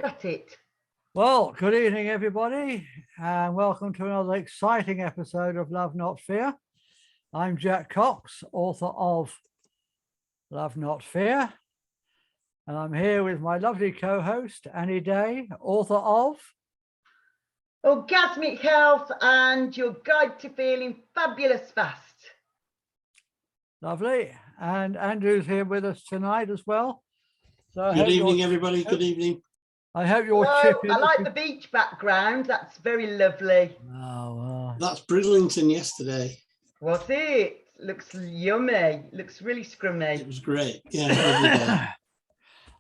Got it. Well, good evening, everybody, and welcome to another exciting episode of Love Not Fear. I'm Jack Cox, author of Love Not Fear, and I'm here with my lovely co-host, Annie Day, author of Orgasmic Health and your guide to feeling fabulous fast. Lovely, and Andrew's here with us tonight as well. So good evening, everybody. Good evening. I hope you're chipping. I like the beach background. That's very lovely. Oh, that's Bridlington yesterday. Was it? Looks yummy. Looks really scrummy. It was great. Yeah.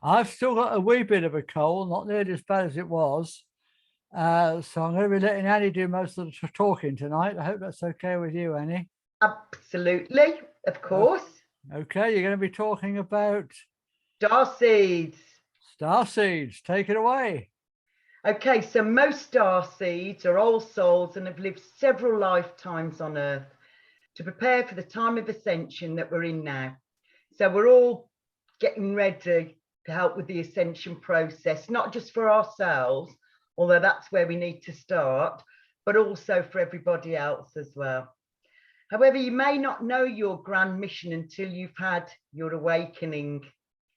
I've still got a wee bit of a cold, not nearly as bad as it was. So I'm going to be letting Annie do most of the talking tonight. I hope that's okay with you, Annie. Absolutely, of course. Okay, you're going to be talking about star seeds. Star seeds, take it away. Okay, so most star seeds are old souls and have lived several lifetimes on Earth to prepare for the time of ascension that we're in now. So we're all getting ready to help with the ascension process, not just for ourselves, although that's where we need to start, but also for everybody else as well. However, you may not know your grand mission until you've had your awakening,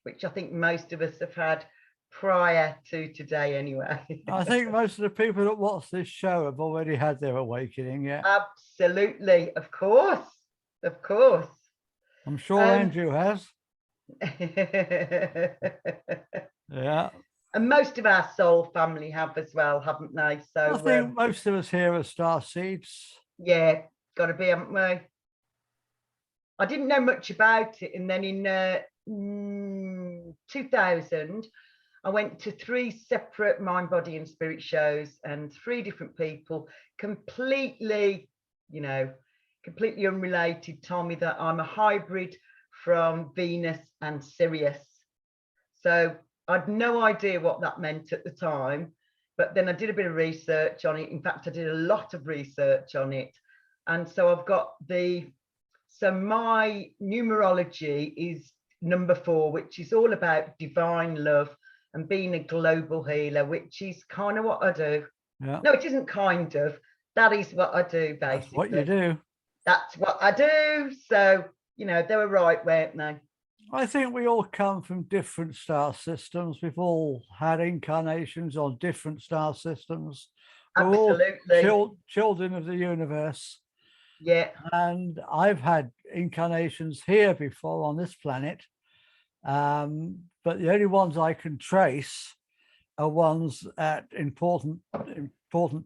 which I think most of us have had prior to today anyway. I think most of the people that watch this show have already had their awakening, yeah. Absolutely, of course. I'm sure Andrew has. Yeah. And most of our soul family have as well, haven't they? So I think most of us here are star seeds. Yeah, got to be, haven't we? I didn't know much about it, and then in 2000 I went to 3 separate mind, body and spirit shows, and 3 different people completely unrelated told me that I'm a hybrid from Venus and Sirius. So I'd no idea what that meant at the time, but then I did a bit of research on it. In fact, I did a lot of research on it. And so I've got so my numerology is number 4, which is all about divine love and being a global healer, which is kind of what I do. Yeah. No, it isn't kind of. That is what I do, basically. That's what you do. That's what I do. So, they were right, weren't they? I think we all come from different star systems. We've all had incarnations on different star systems. Absolutely. We're all children of the universe. Yeah. And I've had incarnations here before on this planet. But the only ones I can trace are ones at important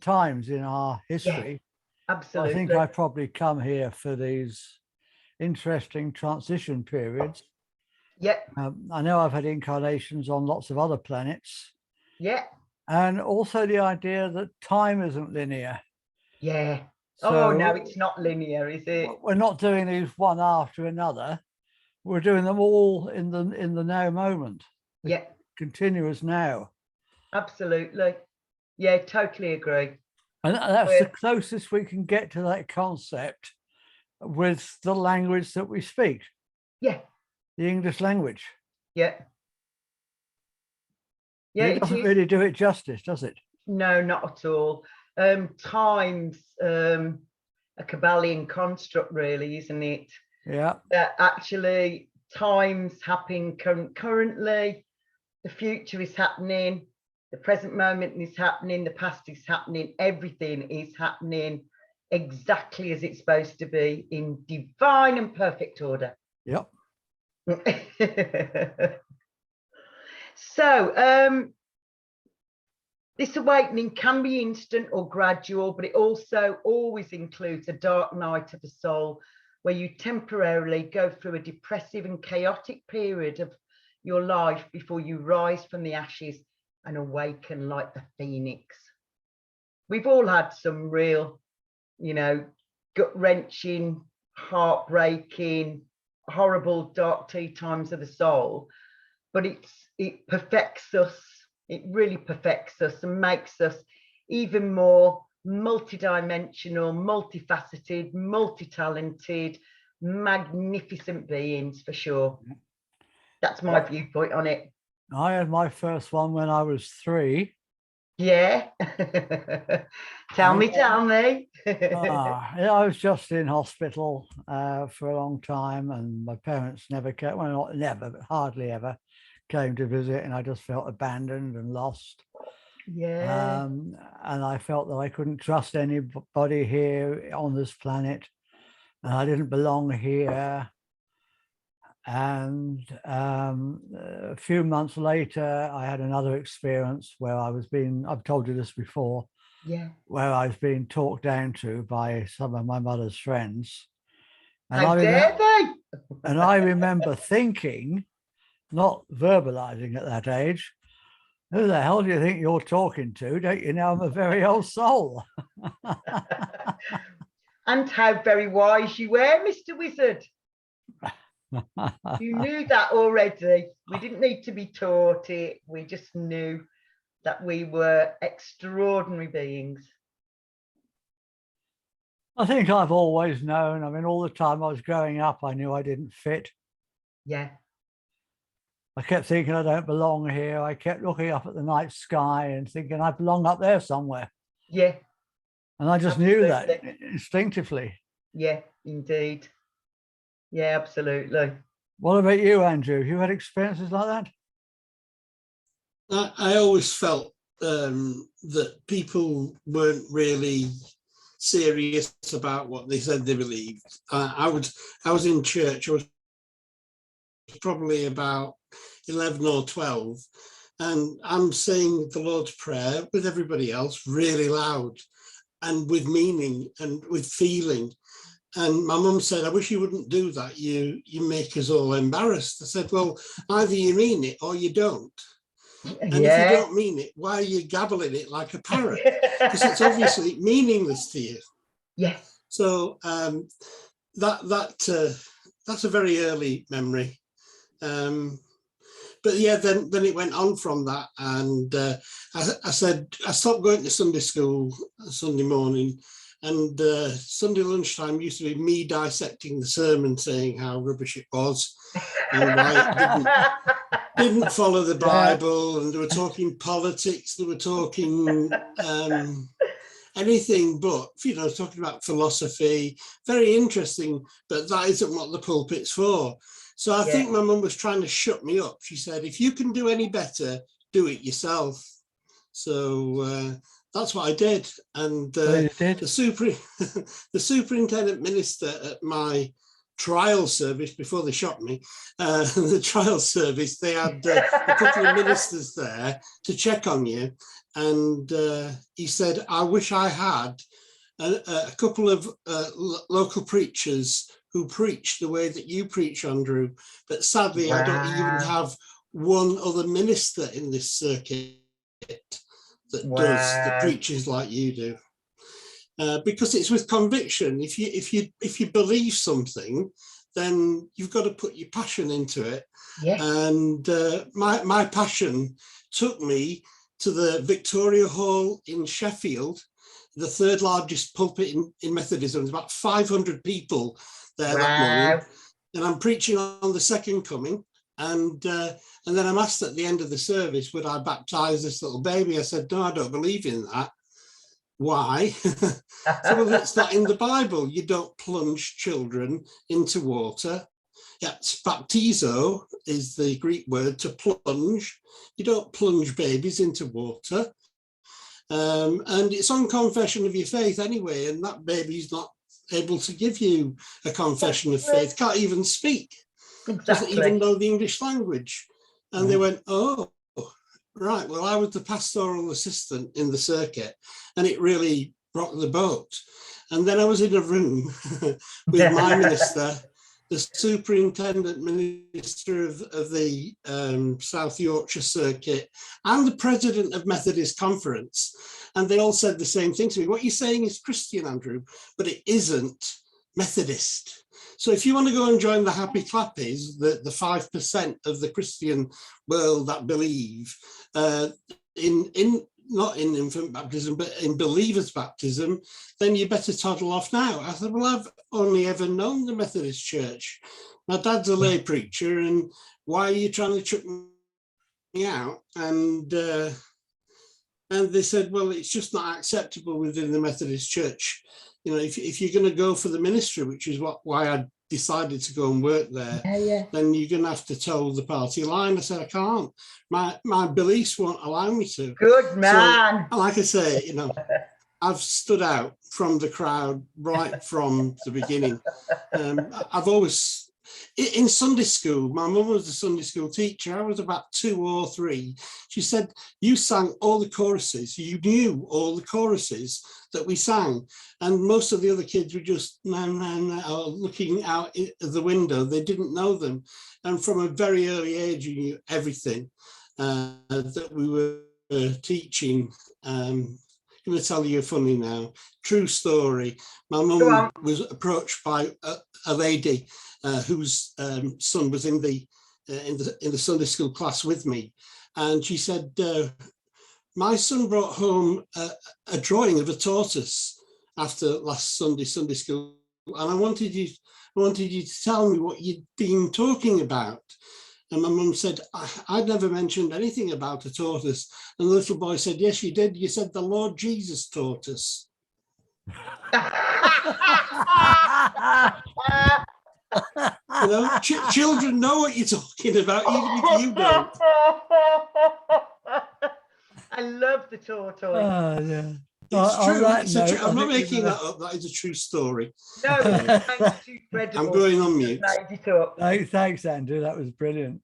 times in our history. Yeah, absolutely. I think I probably come here for these interesting transition periods. Yeah. I know I've had incarnations on lots of other planets. Yeah. And also the idea that time isn't linear. Yeah. So no, it's not linear, is it? We're not doing these one after another. We're doing them all in the now moment. Yeah. Continuous now. Absolutely. Yeah, totally agree. And that's the closest we can get to that concept with the language that we speak. Yeah. The English language. Yeah. Yeah, it doesn't really do it justice, does it? No, not at all. Time's a Kabbalion construct, really, isn't it? Yeah. Actually, time's happening currently. The future is happening. The present moment is happening. The past is happening. Everything is happening exactly as it's supposed to be, in divine and perfect order. Yep. So this awakening can be instant or gradual, but it also always includes a dark night of the soul where you temporarily go through a depressive and chaotic period of your life before you rise from the ashes and awaken like the phoenix. We've all had some real, gut-wrenching, heartbreaking, horrible dark tea times of the soul, but it perfects us. It really perfects us and makes us even more multidimensional, multifaceted, multi-talented, magnificent beings, for sure. That's my viewpoint on it. I had my first one when I was 3. Yeah. Tell me, Yeah. tell me. Yeah, I was just in hospital for a long time, and my parents never came, well, not never, but hardly ever came to visit, and I just felt abandoned and lost. Yeah. And I felt that I couldn't trust anybody here on this planet, and I didn't belong here. And a few months later, I had another experience where I've told you this before, Yeah. where I was being talked down to by some of my mother's friends. And How dare they? and I remember thinking, not verbalizing at that age, who the hell do you think you're talking to? Don't you know I'm a very old soul? And how very wise you were, Mr. Wizard. You knew that already. We didn't need to be taught it. We just knew that we were extraordinary beings. I think I've always known. I mean, all the time I was growing up, I knew I didn't fit. Yeah. I kept thinking I don't belong here. I kept looking up at the night sky and thinking I belong up there somewhere. Yeah. And I just knew that instinctively. Yeah, indeed. Yeah, absolutely. What about you, Andrew? You had experiences like that? I always felt that people weren't really serious about what they said they believed. I was in church. I was probably about 11 or 12, and I'm saying the Lord's Prayer with everybody else really loud and with meaning and with feeling. And my mum said, I wish you wouldn't do that. You make us all embarrassed. I said, well, either you mean it or you don't. And if you don't mean it, why are you gabbling it like a parrot? Because it's obviously meaningless to you. Yeah. So that's a very early memory. But yeah, then it went on from that, and I said I stopped going to Sunday school Sunday morning, and Sunday lunchtime used to be me dissecting the sermon, saying how rubbish it was and why it didn't follow the Bible, and they were talking politics, they were talking anything but, talking about philosophy. Very interesting, but that isn't what the pulpit's for. So I think my mum was trying to shut me up. She said, if you can do any better, do it yourself. So that's what I did. And the superintendent minister at my trial service, before they shot me, the trial service, they had a couple of ministers there to check on you. And he said, I wish I had a couple of local preachers who preach the way that you preach, Andrew. But sadly, I don't even have one other minister in this circuit that preaches like you do. Because it's with conviction. If you believe something, then you've got to put your passion into it. And my passion took me to the Victoria Hall in Sheffield, the third largest pulpit in Methodism. There's about 500 people there that morning, and I'm preaching on the second coming. And then I'm asked at the end of the service, would I baptize this little baby? I said, no, I don't believe in that. Why? So, well, it's not in the Bible. You don't plunge children into water. Yes, baptizo is the Greek word to plunge. You don't plunge babies into water. And it's on confession of your faith anyway, and that baby's not able to give you a confession of faith, can't even speak, doesn't even know the English language. And they went, oh, right, well, I was the pastoral assistant in the circuit, and it really rocked the boat. And then I was in a room with my minister, the superintendent minister of the South Yorkshire circuit, and the president of Methodist Conference. And they all said the same thing to me. What you're saying is Christian, Andrew, but it isn't Methodist. So if you want to go and join the Happy Clappies, the 5% of the Christian world that believe not in infant baptism, but in believers' baptism, then you better toddle off now. I said, well, I've only ever known the Methodist Church. My dad's a lay preacher, and why are you trying to chuck out, and they said, well, it's just not acceptable within the Methodist Church. You know, if you're going to go for the ministry, which is why I decided to go and work there, then you're going to have to toe the party line. I said, I can't. My beliefs won't allow me to. Good man. So, like I say, you know, I've stood out from the crowd right from the beginning. I've always, in Sunday school, my mum was a Sunday school teacher. I was about 2 or 3. She said, you sang all the choruses. You knew all the choruses that we sang. And most of the other kids were just looking out the window. They didn't know them. And from a very early age, you knew everything that we were teaching. I'm going to tell you a funny now, true story. My mum was approached by a lady whose son was in the Sunday school class with me, and she said, "My son brought home a drawing of a tortoise after last Sunday school, and I wanted you to tell me what you'd been talking about." And my mum said, I'd never mentioned anything about a tortoise. And the little boy said, yes, you did. You said the Lord Jesus taught us. You know, children know what you're talking about, even if you don't. I love the tortoise. Yeah. It's true. I'm not making that up. That is a true story. No, it's too credible. I'm going on mute. Thanks, Andrew. That was brilliant.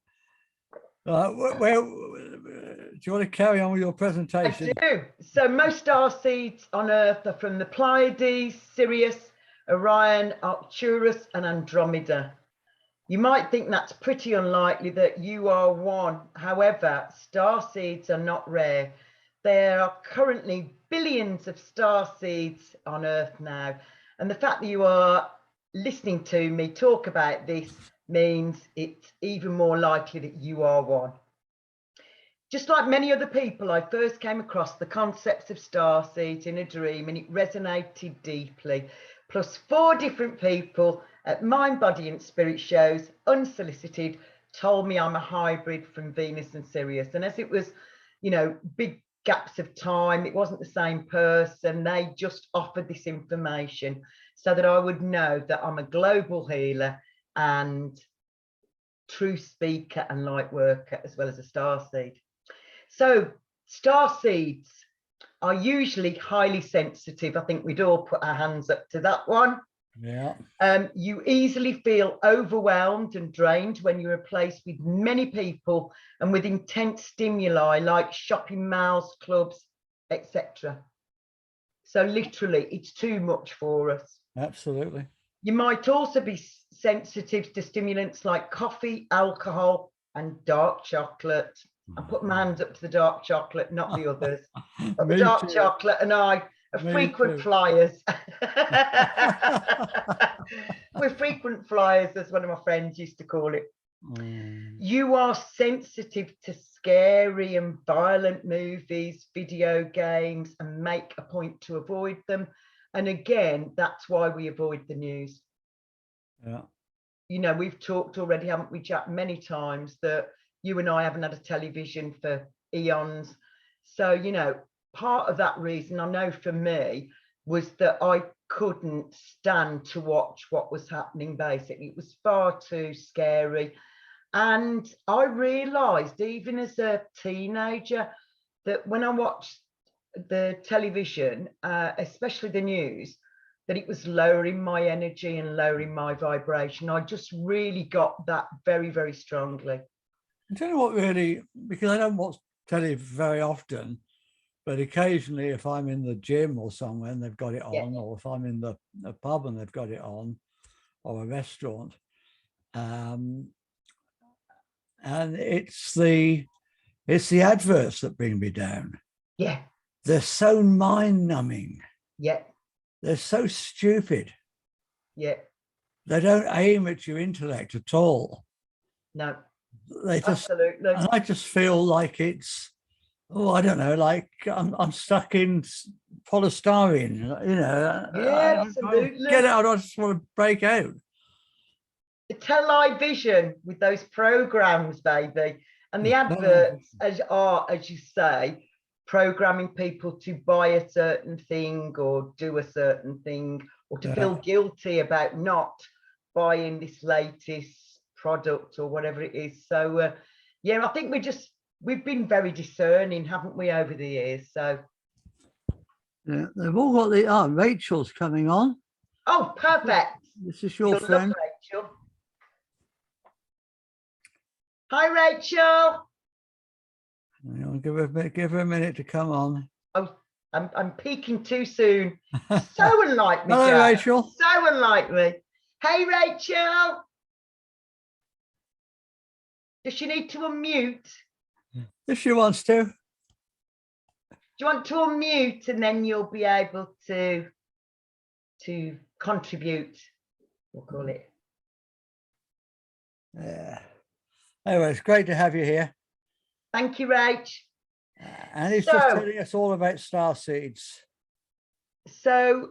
Well, do you want to carry on with your presentation? I do. So most star seeds on Earth are from the Pleiades, Sirius, Orion, Arcturus, and Andromeda. You might think that's pretty unlikely that you are one. However, star seeds are not rare. There are currently billions of star seeds on Earth now. And the fact that you are listening to me talk about this means it's even more likely that you are one. Just like many other people, I first came across the concepts of star seeds in a dream, and it resonated deeply. Plus 4 different people at Mind, Body and Spirit shows, unsolicited, told me I'm a hybrid from Venus and Sirius. And as it was, you know, big gaps of time, it wasn't the same person. They just offered this information so that I would know that I'm a global healer and truth speaker and light worker, as well as a star seed. So star seeds are usually highly sensitive. I think we'd all put our hands up to that one. Yeah. You easily feel overwhelmed and drained when you're placed with many people and with intense stimuli like shopping malls, clubs, etc. So literally, it's too much for us. Absolutely. You might also be sensitive to stimulants like coffee, alcohol, and dark chocolate. I put my hands up to the dark chocolate, not the others. But the dark chocolate and I are frequent flyers. We're frequent flyers, as one of my friends used to call it. You are sensitive to scary and violent movies, video games, and make a point to avoid them. And again, that's why we avoid the news. Yeah. You know, we've talked already, haven't we, Jack, many times that you and I haven't had a television for eons. So, you know, part of that reason, I know for me, was that I couldn't stand to watch what was happening, basically. It was far too scary. And I realised, even as a teenager, that when I watched the television, especially the news, that it was lowering my energy and lowering my vibration. I just really got that very, very strongly. I don't know what really, because I don't watch telly very often, but occasionally if I'm in the gym or somewhere and they've got it on, or if I'm in the pub and they've got it on, or a restaurant, and it's the adverts that bring me down. Yeah. They're so mind-numbing. Yeah. They're so stupid. Yeah. They don't aim at your intellect at all. No. They just, absolutely. And I just feel like it's, I don't know, like I'm stuck in polystyrene, you know. Yeah, absolutely. Get out, I just want to break out. The television with those programs, baby. And the adverts are, as you say, programming people to buy a certain thing or do a certain thing, or to feel guilty about not buying this latest product or whatever it is. So yeah, I think we've been very discerning, haven't we, over the years? So yeah, they've all got the Rachel's coming on. oh, perfect. This is your You'll friend love Rachel. Hi, Rachel. I'll give her a minute to come on. Oh, I'm peaking too soon. So unlike me. Hello, Jack. Rachel. So unlike me. Hey, Rachel. Does she need to unmute? If she wants to. Do you want to unmute and then you'll be able to contribute? We'll call it. Yeah. Anyway, it's great to have you here. Thank you, Rach. And he's just telling us all about star seeds. So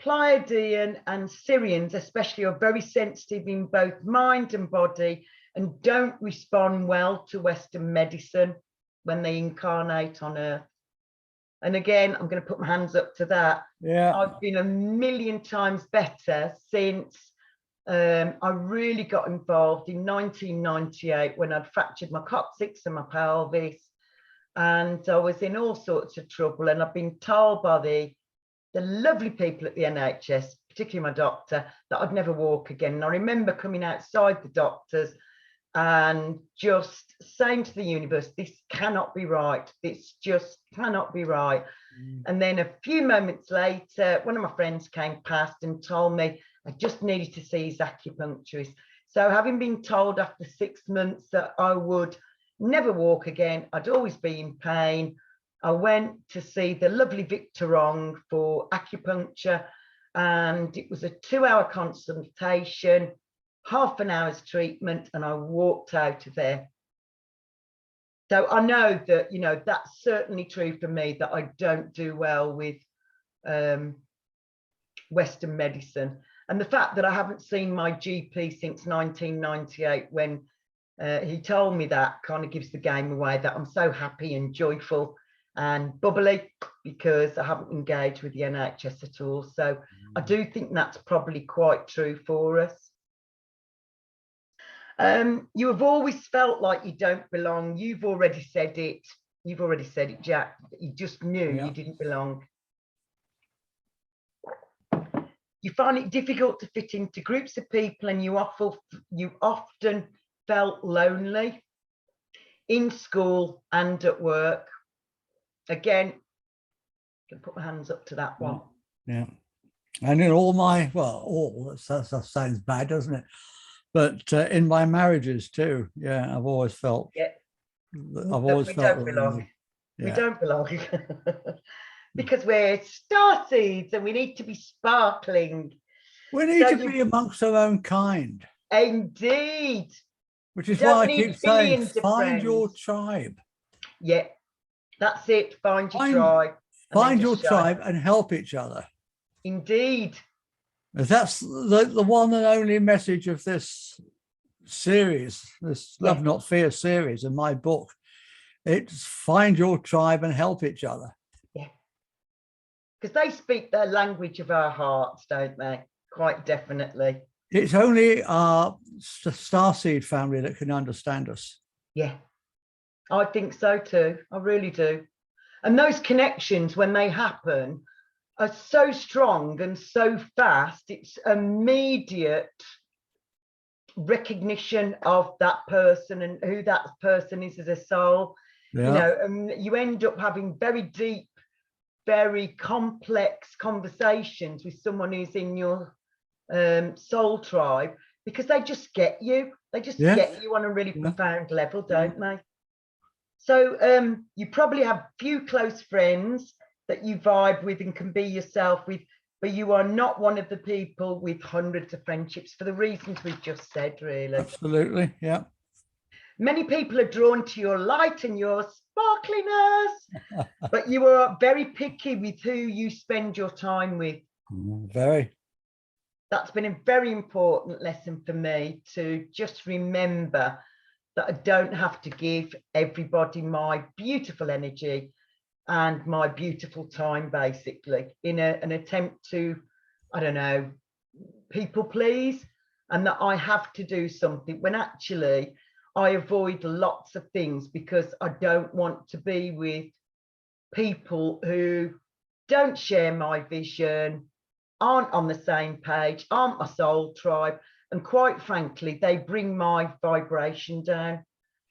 Pleiadian and Syrians especially are very sensitive in both mind and body and don't respond well to Western medicine when they incarnate on Earth. And again, I'm going to put my hands up to that. Yeah. I've been a million times better since I really got involved in 1998 when I'd fractured my coccyx and my pelvis. And I was in all sorts of trouble. And I've been told by the lovely people at the NHS, particularly my doctor, that I'd never walk again. And I remember coming outside the doctors and just saying to the universe, this cannot be right. This just cannot be right. And then a few moments later, one of my friends came past and told me I just needed to see his acupuncturist. So having been told after 6 months that I would never walk again, I'd always be in pain, I went to see the lovely Victor Wrong for acupuncture, and it was a 2-hour consultation, half an hour's treatment, and I walked out of there. So I know that, you know, that's certainly true for me, that I don't do well with Western medicine. And the fact that I haven't seen my GP since 1998 when he told me that kind of gives the game away, that I'm so happy and joyful and bubbly because I haven't engaged with the NHS at all. So I do think that's probably quite true for us. You have always felt like you don't belong. You've already said it. You've already said it, Jack. You just knew you didn't belong. You find it difficult to fit into groups of people, and you often felt lonely in school and at work. Again, I can put my hands up to that one. Yeah. And in all my, that sounds bad, doesn't it? But in my marriages too, yeah, I've always felt. Yeah. I've always felt don't belong. Yeah. We don't belong. Because we're starseeds and we need to be sparkling. We need to be amongst our own kind. Indeed. Which is why I keep saying, find your tribe. Yeah, that's it. Find your tribe. Find your tribe and help each other. Indeed. That's the one and only message of this series, this Love Not Fear series in my book. It's find your tribe and help each other. Yeah. Because they speak the language of our hearts, don't they? Quite definitely. It's only our starseed family that can understand us. Yeah, I think so too. I really do. And those connections, when they happen, are so strong and so fast. It's immediate recognition of that person and who that person is as a soul. Yeah. You know, and you end up having very deep, very complex conversations with someone who's in your soul tribe, because they just get you. They just get you on a really profound level, don't they? So you probably have few close friends that you vibe with and can be yourself with, but you are not one of the people with hundreds of friendships for the reasons we've just said, really. Absolutely, yeah. Many people are drawn to your light and your sparkliness, but you are very picky with who you spend your time with. Very. That's been a very important lesson for me, to just remember that I don't have to give everybody my beautiful energy and my beautiful time, basically, in an attempt to, I don't know, people please, and that I have to do something when actually I avoid lots of things because I don't want to be with people who don't share my vision, aren't on the same page, aren't my soul tribe, and quite frankly, they bring my vibration down.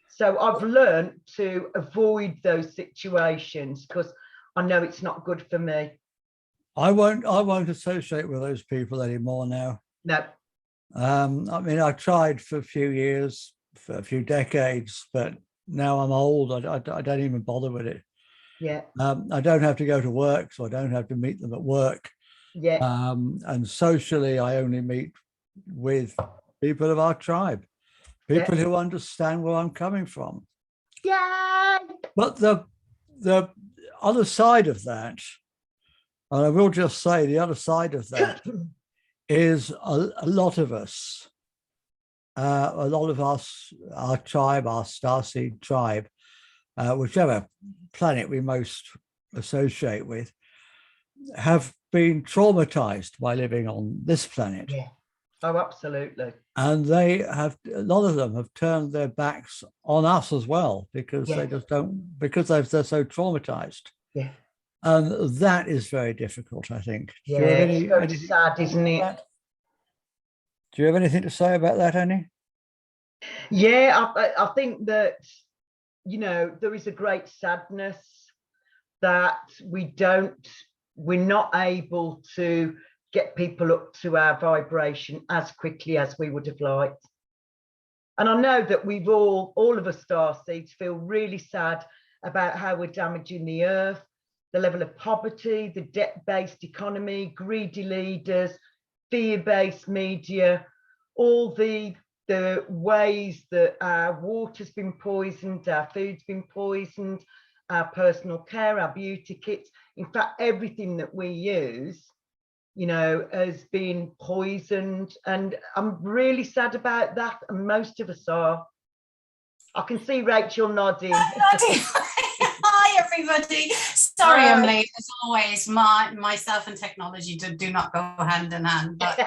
So I've learned to avoid those situations because I know it's not good for me. I won't associate with those people anymore now. No. I mean, I tried for a few years, for a few decades, but now I'm old. I don't even bother with it. Yeah. I don't have to go to work, so I don't have to meet them at work. Yeah. And socially, I only meet with people of our tribe, people who understand where I'm coming from. Yeah. But the other side of that, and I will just say the other side of that is a lot of us, our tribe, our starseed tribe, whichever planet we most associate with, have been traumatized by living on this planet. Yeah. Oh, absolutely. And they have, a lot of them have turned their backs on us as well because they just don't, because they're so traumatized. Yeah. And that is very difficult, I think. Yeah, it's very sad, isn't it? Do you have anything to say about that, Annie? Yeah, I think that, you know, there is a great sadness that we're not able to get people up to our vibration as quickly as we would have liked. And I know that we've all of us starseeds feel really sad about how we're damaging the earth, the level of poverty, the debt-based economy, greedy leaders, fear-based media, all the ways that our water's been poisoned, our food's been poisoned, our personal care, our beauty kits, in fact, everything that we use, you know, has been poisoned. And I'm really sad about that. And most of us are. I can see Rachel nodding. Hi, everybody. Sorry, I'm late. As always, myself and technology do not go hand in hand. But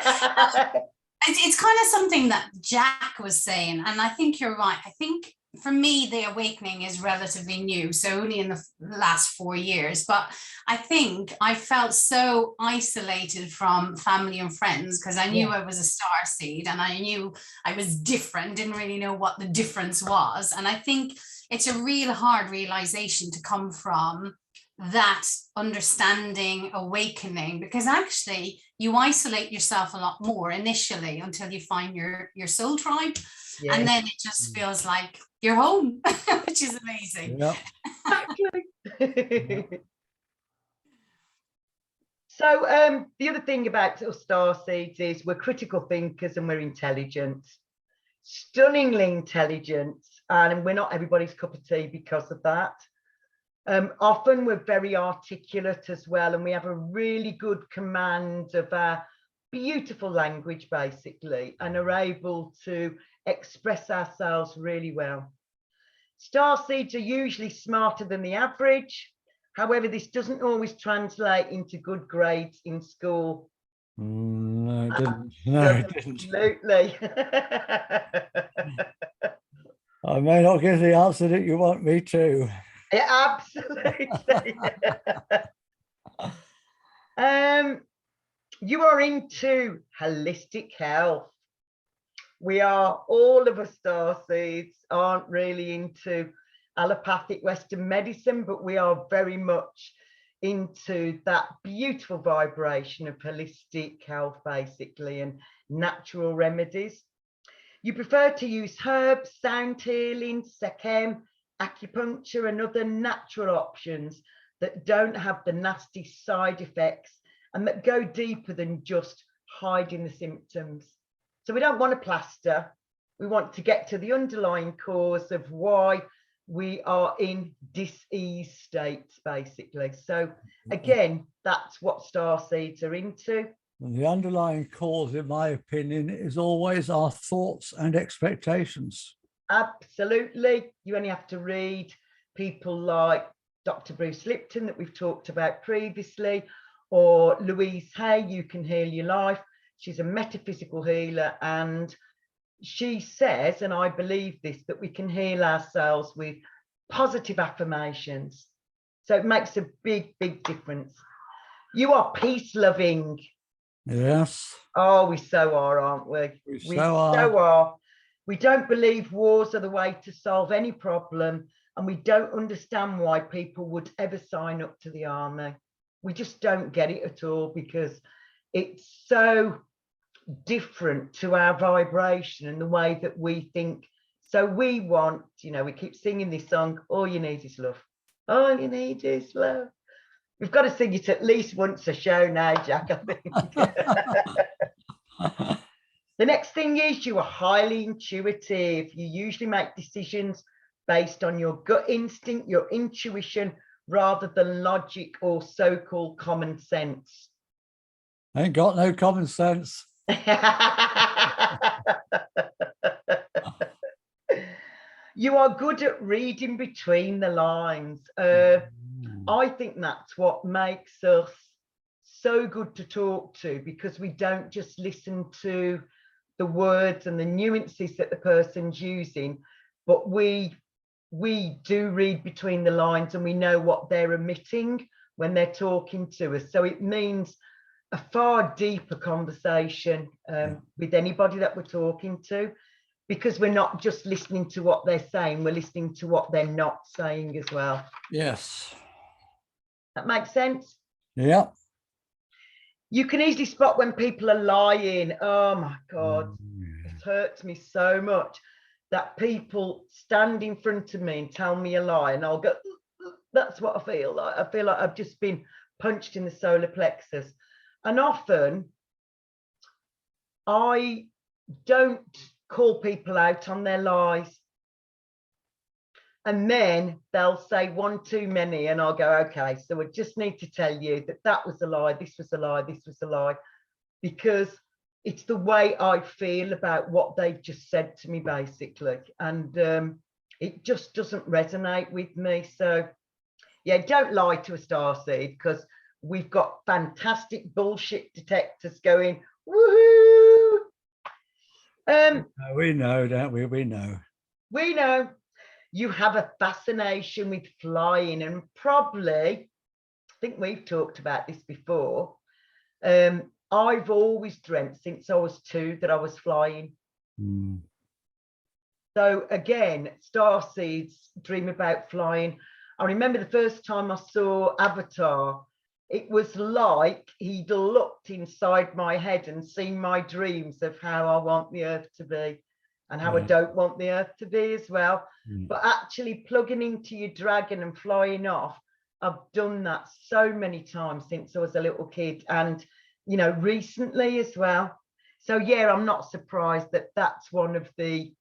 it's kind of something that Jack was saying. And I think you're right. I think for me, the awakening is relatively new. So only in the last 4 years. But I think I felt so isolated from family and friends because I knew I was a star seed and I knew I was different, didn't really know what the difference was. And I think it's a real hard realization to come from that understanding, awakening, because actually you isolate yourself a lot more initially until you find your soul tribe. Yeah. And then it just feels like you're home, which is amazing. Yeah. So the other thing about us starseeds is we're critical thinkers and we're intelligent, stunningly intelligent, and we're not everybody's cup of tea because of that. Often we're very articulate as well, and we have a really good command of our beautiful language, basically, and are able to express ourselves really well. Starseeds are usually smarter than the average. However, this doesn't always translate into good grades in school. No, it didn't. No, it didn't. Absolutely. I may not give the answer that you want me to. Yeah, absolutely. You are into holistic health. We are, all of us starseeds aren't really into allopathic Western medicine, but we are very much into that beautiful vibration of holistic health, basically, and natural remedies. You prefer to use herbs, sound healing, Sechem, acupuncture, and other natural options that don't have the nasty side effects and that go deeper than just hiding the symptoms. So we don't want a plaster. We want to get to the underlying cause of why we are in disease states, basically. So again, that's what starseeds are into. And the underlying cause, in my opinion, is always our thoughts and expectations. Absolutely. You only have to read people like Dr. Bruce Lipton that we've talked about previously, or Louise Hay, You Can Heal Your Life. She's a metaphysical healer, and she says, and I believe this, that we can heal ourselves with positive affirmations. So it makes a big, big difference. You are peace loving. Yes. Oh, we so are, aren't we? We so are. We don't believe wars are the way to solve any problem, and we don't understand why people would ever sign up to the army. We just don't get it at all, because it's so different to our vibration and the way that we think. So we want, you know, we keep singing this song, all you need is love. All you need is love. We've got to sing it at least once a show now, Jack, I think. The next thing is you are highly intuitive. You usually make decisions based on your gut instinct, your intuition, rather than logic or so-called common sense. I ain't got no common sense. You are good at reading between the lines. I think that's what makes us so good to talk to, because we don't just listen to the words and the nuances that the person's using, but we do read between the lines, and we know what they're emitting when they're talking to us. So it means a far deeper conversation with anybody that we're talking to, because we're not just listening to what they're saying, we're listening to what they're not saying as well. Yes. That makes sense? Yeah. You can easily spot when people are lying. Oh my God, it hurts me so much that people stand in front of me and tell me a lie, and I'll go, that's what I feel like. I feel like I've just been punched in the solar plexus. And often I don't call people out on their lies. And then they'll say one too many, and I'll go, okay, so I just need to tell you that that was a lie, this was a lie, this was a lie, because it's the way I feel about what they've just said to me, basically. And it just doesn't resonate with me. So yeah, don't lie to a starseed, because we've got fantastic bullshit detectors going, woohoo! We know, don't we? We know. We know. You have a fascination with flying, and probably, I think we've talked about this before, I've always dreamt since I was 2 that I was flying. So again, starseeds dream about flying. I remember the first time I saw Avatar, it was like he'd looked inside my head and seen my dreams of how I want the earth to be and how I don't want the earth to be as well. But actually plugging into your dragon and flying off, I've done that so many times since I was a little kid, and you know, recently as well. So yeah, I'm not surprised that that's one of the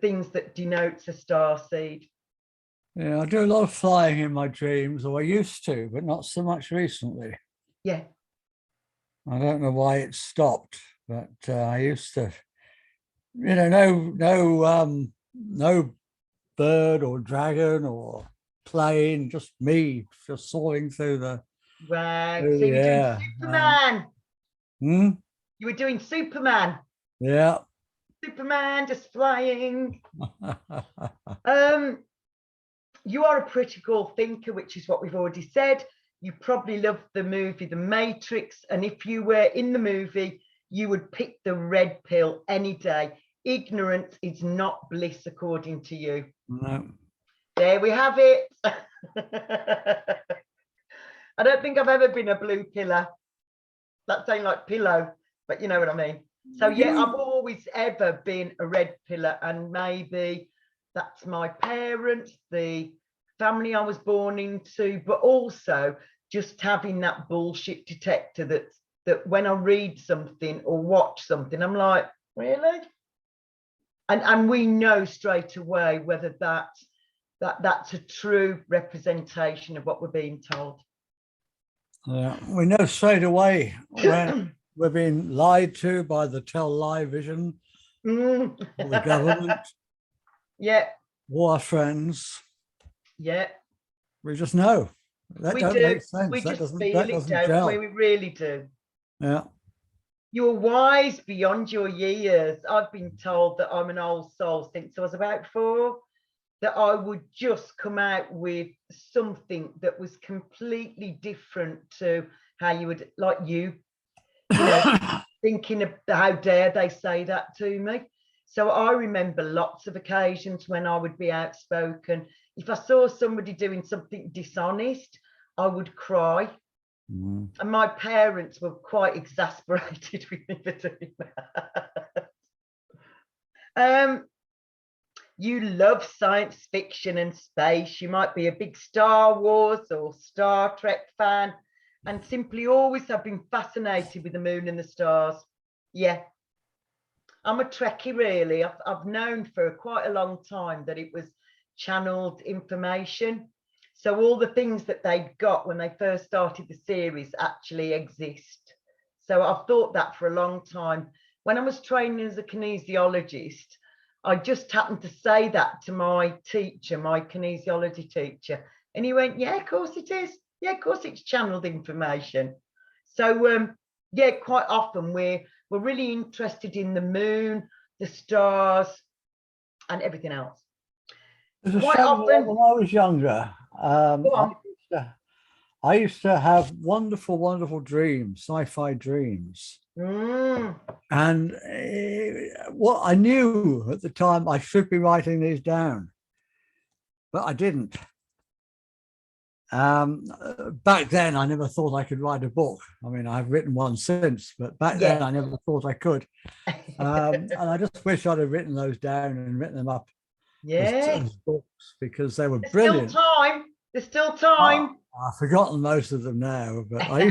things that denotes a starseed. Yeah, I do a lot of flying in my dreams, or I used to, but not so much recently. Yeah. I don't know why it stopped, but I used to, you know, no bird or dragon or plane, just me, just soaring through the. Wow. Through So the you were air. doing Superman. You were doing Superman. Yeah. Superman just flying. You are a critical thinker, which is what we've already said. You probably love the movie The Matrix, and if you were in the movie, you would pick the red pill any day. Ignorance is not bliss, according to you. No. There we have it. I don't think I've ever been a blue pillar. That sounds like pillow, but you know what I mean. So yeah, I've always ever been a red pillar, and maybe that's my parents, the family I was born into, but also just having that bullshit detector that when I read something or watch something, I'm like, really? And we know straight away whether that's a true representation of what we're being told. Yeah, we know straight away when we're being lied to by the tell lie vision or the government. Yeah. or our friends. Yeah. We just know. That We don't do. make sense. We That just doesn't feel it, don't gel. we? We really do. Yeah. You're wise beyond your years. I've been told that I'm an old soul since I was about 4, that I would just come out with something that was completely different to how you would, like you know, thinking of how dare they say that to me. So I remember lots of occasions when I would be outspoken. If I saw somebody doing something dishonest, I would cry. And my parents were quite exasperated with me for doing that. You love science fiction and space. You might be a big Star Wars or Star Trek fan, and simply always have been fascinated with the moon and the stars. Yeah. I'm a Trekkie, really. I've known for quite a long time that it was channeled information. So all the things that they got when they first started the series actually exist. So I've thought that for a long time. When I was training as a kinesiologist, I just happened to say that to my teacher, my kinesiology teacher. And he went, yeah, of course it is. Yeah, of course it's channeled information. So, yeah, quite often we're really interested in the moon, the stars, and everything else. There's a Quite show often, when I was younger. Go on. I used to have wonderful, wonderful dreams, sci-fi dreams. And what I knew at the time, I should be writing these down, but I didn't. Back then, I never thought I could write a book. I mean, I've written one since, but back then I never thought I could. And I just wish I'd have written those down and written them up as books, because they were brilliant. Still time. There's still time. I've forgotten most of them now, but I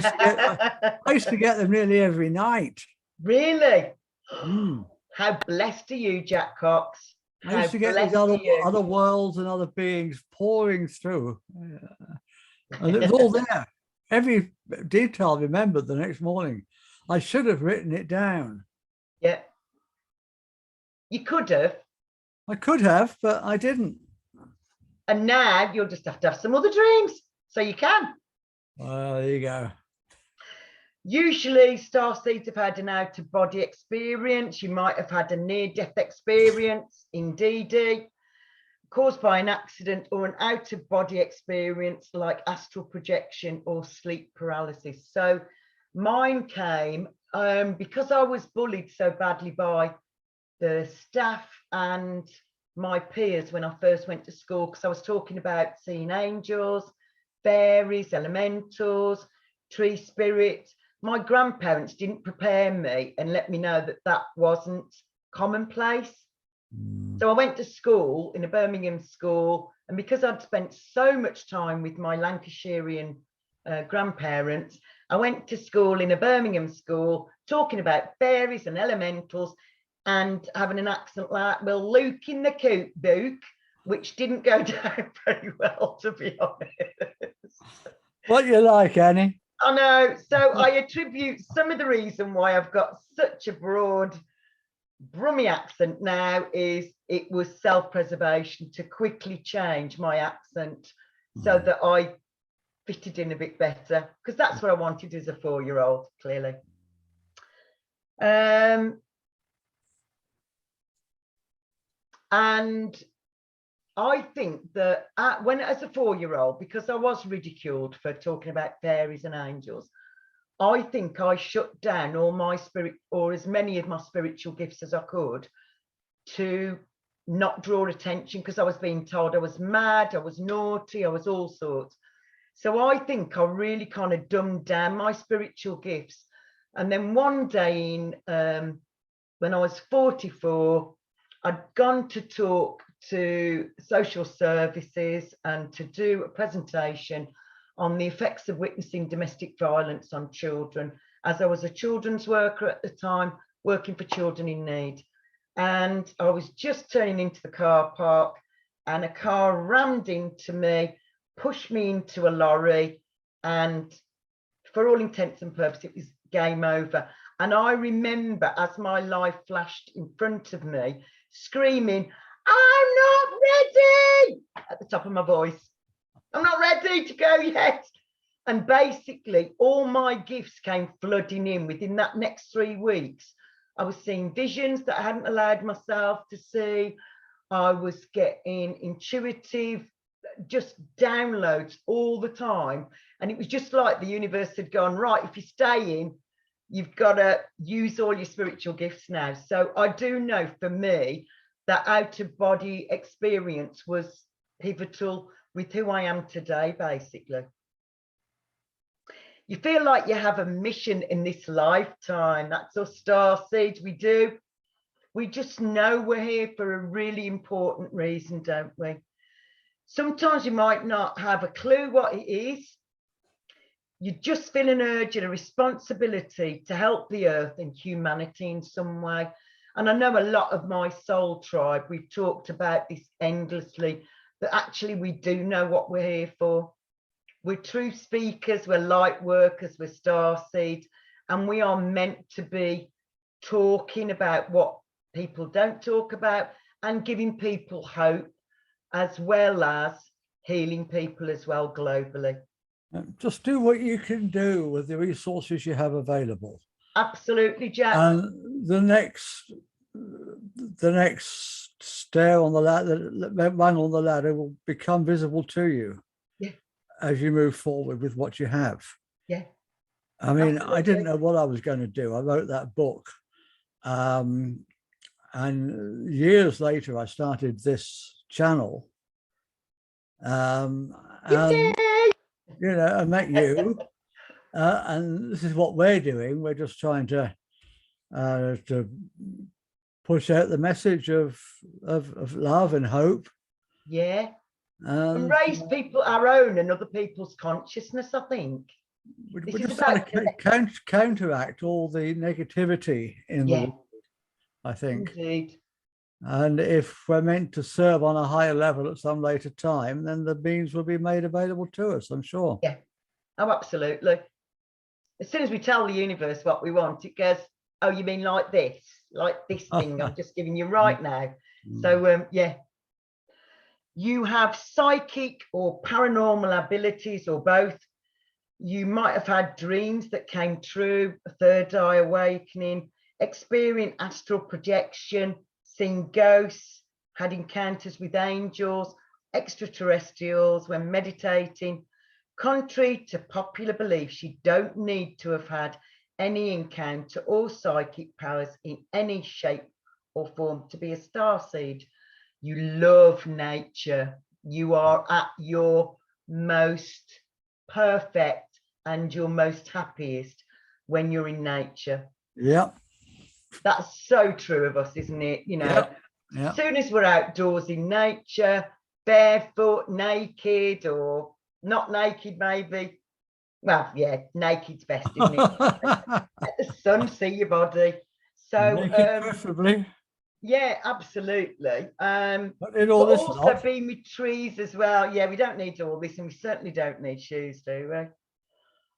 used to get them nearly every night. Really? How blessed are you, Jack Cox? I used to get these other worlds and other beings pouring through. And it was all there. Every detail I remembered the next morning. I should have written it down. Yeah. You could have. I could have, but I didn't. And now you'll just have to have some other dreams, so you can. Well, there you go. Usually starseeds have had an out-of-body experience. You might have had a near-death experience in DD, caused by an accident, or an out-of-body experience like astral projection or sleep paralysis. So mine came because I was bullied so badly by the staff and my peers when I first went to school, because I was talking about seeing angels, fairies, elementals, tree spirits. My grandparents didn't prepare me and let me know that that wasn't commonplace. So I went to school in a Birmingham school, and because I'd spent so much time with my Lancashirian grandparents, I went to school in a Birmingham school talking about fairies and elementals and having an accent like, well, Luke in the coot book, which didn't go down very well, to be honest. What you like, Annie? I know. So I attribute some of the reason why I've got such a broad Brummy accent now is it was self-preservation to quickly change my accent so that I fitted in a bit better, because that's what I wanted as a 4-year-old, clearly. And I think that when as a 4-year-old, because I was ridiculed for talking about fairies and angels, I think I shut down all my spirit, or as many of my spiritual gifts as I could, to not draw attention, because I was being told I was mad, I was naughty, I was all sorts. So I think I really kind of dumbed down my spiritual gifts. And then one day when I was 44, I'd gone to talk to social services and to do a presentation on the effects of witnessing domestic violence on children, as I was a children's worker at the time, working for children in need. And I was just turning into the car park, and a car rammed into me, pushed me into a lorry, and for all intents and purposes, it was game over. And I remember, as my life flashed in front of me, screaming, I'm not ready at the top of my voice. I'm not ready to go yet. And basically, all my gifts came flooding in within that next 3 weeks. I was seeing visions that I hadn't allowed myself to see. I was getting intuitive, just downloads all the time. And it was just like the universe had gone, right, if you're staying, you've got to use all your spiritual gifts now. So I do know for me, that out-of-body experience was pivotal with who I am today, basically. You feel like you have a mission in this lifetime. That's us star seeds, we do. We just know we're here for a really important reason, don't we? Sometimes you might not have a clue what it is. You just feel an urge and a responsibility to help the earth and humanity in some way. And I know a lot of my soul tribe, we've talked about this endlessly, that actually we do know what we're here for. We're truth speakers, we're light workers, we're star seeds, and we are meant to be talking about what people don't talk about and giving people hope, as well as healing people as well globally. Just do what you can do with the resources you have available. Absolutely, Jack. And the next stair on the ladder, rung on the ladder, will become visible to you. Yeah. As you move forward with what you have. Yeah. I mean, absolutely. I didn't know what I was going to do. I wrote that book. And years later, I started this channel. And, you know, I met you. And this is what we're doing. We're just trying to push out the message of love and hope. Yeah. And raise people, our own and other people's consciousness, I think. We're just trying to counteract all the negativity in the world, I think. Indeed. And if we're meant to serve on a higher level at some later time, then the means will be made available to us, I'm sure. Yeah. Oh, absolutely. As soon as we tell the universe what we want, it goes, oh, you mean like this thing I'm just giving you right now. So, yeah. You have psychic or paranormal abilities or both. You might have had dreams that came true, a third eye awakening, experienced astral projection, seen ghosts, had encounters with angels, extraterrestrials when meditating. Contrary to popular beliefs, you don't need to have had any encounter or psychic powers in any shape or form to be a starseed. You love nature. You are at your most perfect and your most happiest when you're in nature. Yeah. That's so true of us, isn't it? You know, as soon as we're outdoors in nature, barefoot, naked, or not naked, maybe. Well, yeah, naked's best, isn't it? Let the sun see your body. So, naked preferably. Yeah, absolutely. But in all this also being with trees as well. Yeah, we don't need all this, and we certainly don't need shoes, do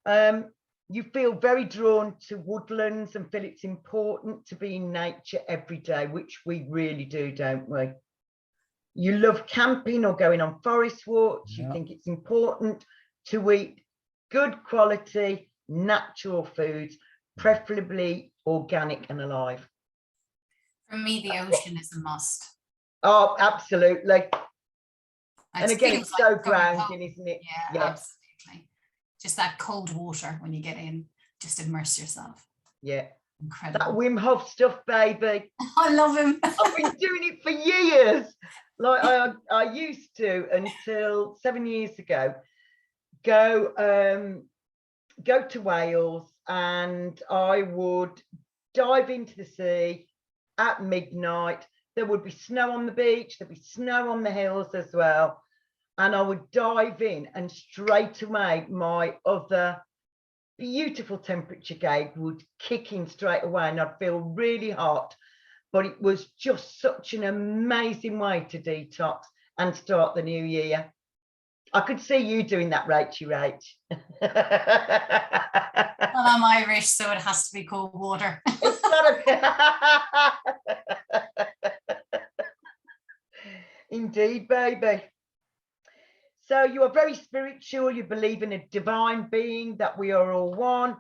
we? You feel very drawn to woodlands and feel it's important to be in nature every day, which we really do, don't we? You love camping or going on forest walks. You think it's important to eat good quality, natural foods, preferably organic and alive. For me, the ocean is a must. Oh, absolutely. And again, it's so grounding, isn't it? Yeah, absolutely. Just that cold water when you get in, just immerse yourself. Yeah. Incredible. That Wim Hof stuff, baby. I love him. I've been doing it for years. Like I used to, until 7 years ago, go to Wales, and I would dive into the sea at midnight. There would be snow on the beach, there'd be snow on the hills as well. And I would dive in, and straight away my other beautiful temperature gauge would kick in straight away, and I'd feel really hot. But it was just such an amazing way to detox and start the new year. I could see you doing that, Rachel. Well, I'm Irish, so it has to be cold water. It's not Indeed, baby. So you are very spiritual. You believe in a divine being, that we are all one,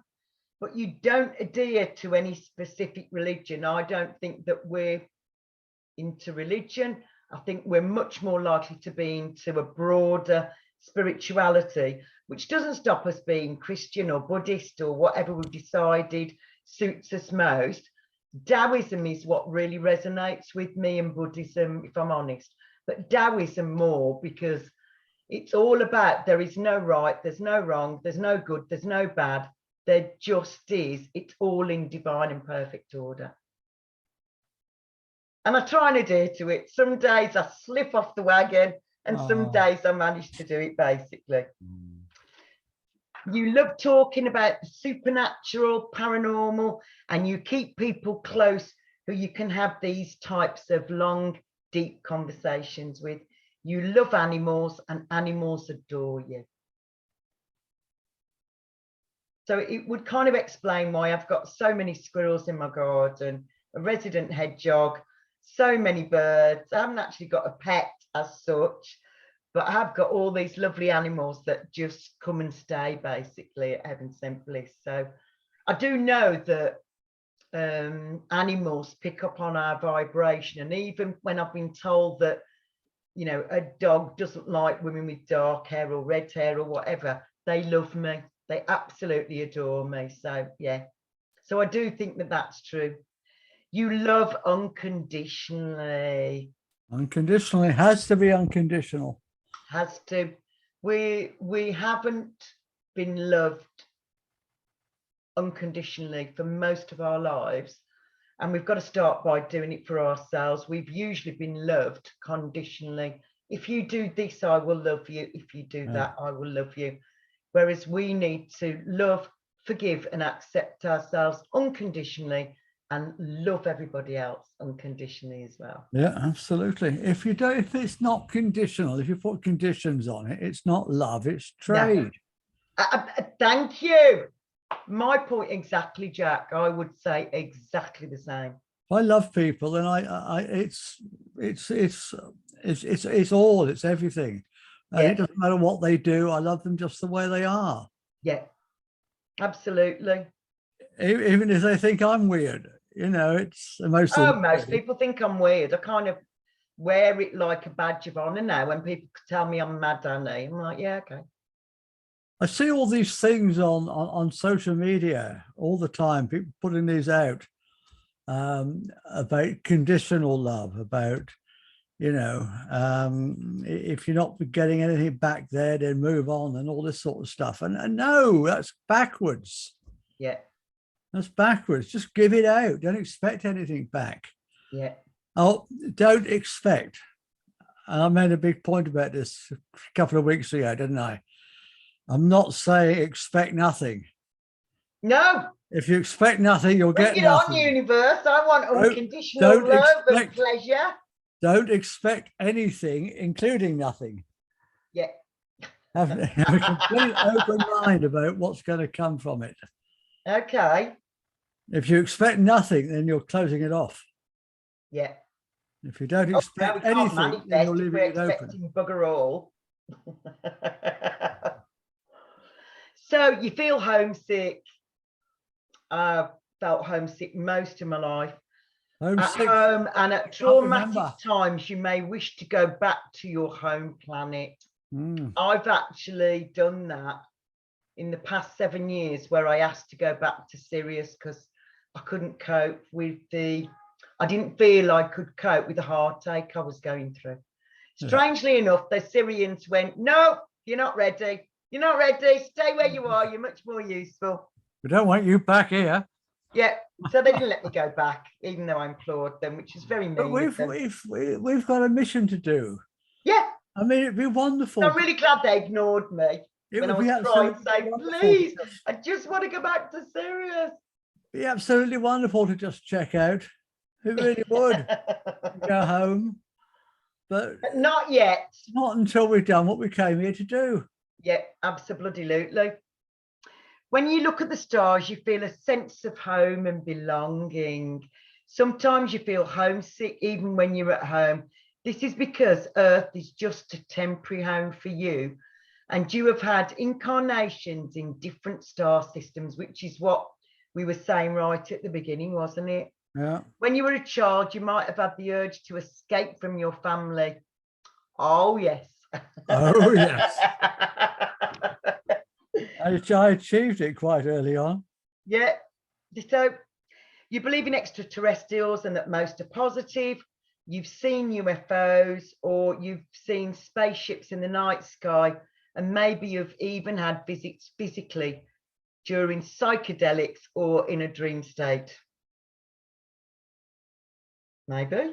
but you don't adhere to any specific religion. I don't think that we're into religion. I think we're much more likely to be into a broader spirituality, which doesn't stop us being Christian or Buddhist or whatever we've decided suits us most. Taoism is what really resonates with me, and Buddhism, if I'm honest, but Taoism more, because it's all about there is no right, there's no wrong, there's no good, there's no bad, there just is. It's all in divine and perfect order. And I try and adhere to it. Some days I slip off the wagon, and some days I manage to do it, basically. You love talking about the supernatural, paranormal, and you keep people close who you can have these types of long, deep conversations with. You love animals, and animals adore you. So it would kind of explain why I've got so many squirrels in my garden, a resident hedgehog, so many birds. I haven't actually got a pet as such, but I have got all these lovely animals that just come and stay basically at Heaven Sent Bliss. So I do know that animals pick up on our vibration, and even when I've been told that, you know, a dog doesn't like women with dark hair or red hair or whatever, they love me. They absolutely adore me. So yeah, so I do think that that's true. You love unconditionally. Unconditionally has to be unconditional. Has to. We haven't been loved unconditionally for most of our lives, and we've got to start by doing it for ourselves. We've usually been loved conditionally. If you do this, I will love you. If you do that, I will love you. Whereas we need to love, forgive, and accept ourselves unconditionally, and love everybody else unconditionally as well. Yeah, absolutely. If it's not conditional, if you put conditions on it, it's not love, it's trade. No. Thank you. My point exactly, Jack. I would say exactly the same. I love people, and it's everything. And it doesn't matter what they do. I love them just the way they are. Yeah, absolutely. Even if they think I'm weird, you know, it's most people think I'm weird. I kind of wear it like a badge of honor now. When people tell me I'm mad, I'm like, yeah, okay. I see all these things on social media all the time, people putting these out about conditional love, about, you know, if you're not getting anything back there, then move on, and all this sort of stuff. And no, that's backwards. Yeah. That's backwards. Just give it out. Don't expect anything back. Yeah. Oh, don't expect. And I made a big point about this a couple of weeks ago, didn't I? I'm not saying expect nothing. No. If you expect nothing, you'll get nothing. Bring it on, universe. I want unconditional love and pleasure. Don't expect anything, including nothing. Yeah. Have a complete open mind about what's going to come from it. Okay. If you expect nothing, then you're closing it off. Yeah. If you don't expect anything, then you're leaving it open. Bugger all. So you feel homesick. I've felt homesick most of my life. Homesick. At home and at traumatic times, you may wish to go back to your home planet. I've actually done that in the past 7 years, where I asked to go back to Sirius because I couldn't cope with I didn't feel I could cope with the heartache I was going through. Strangely enough, the Syrians went, no, you're not ready. You're not ready. Stay where you are. You're much more useful. We don't want you back here. Yeah. So they didn't let me go back, even though I implored them, which is very mean. But we've got a mission to do. Yeah. I mean, it'd be wonderful. I'm really glad they ignored me. When I was trying to say, please, I just want to go back to Sirius. It'd be absolutely wonderful to just check out. It really would. Go home. But not yet. Not until we've done what we came here to do. Yeah, absolutely. When you look at the stars, you feel a sense of home and belonging. Sometimes you feel homesick, even when you're at home. This is because Earth is just a temporary home for you, and you have had incarnations in different star systems, which is what we were saying right at the beginning, wasn't it? Yeah. When you were a child, you might have had the urge to escape from your family. Oh, yes. Oh, yes. I achieved it quite early on. Yeah. So you believe in extraterrestrials and that most are positive. You've seen UFOs, or you've seen spaceships in the night sky, and maybe you've even had visits physically during psychedelics or in a dream state. Maybe.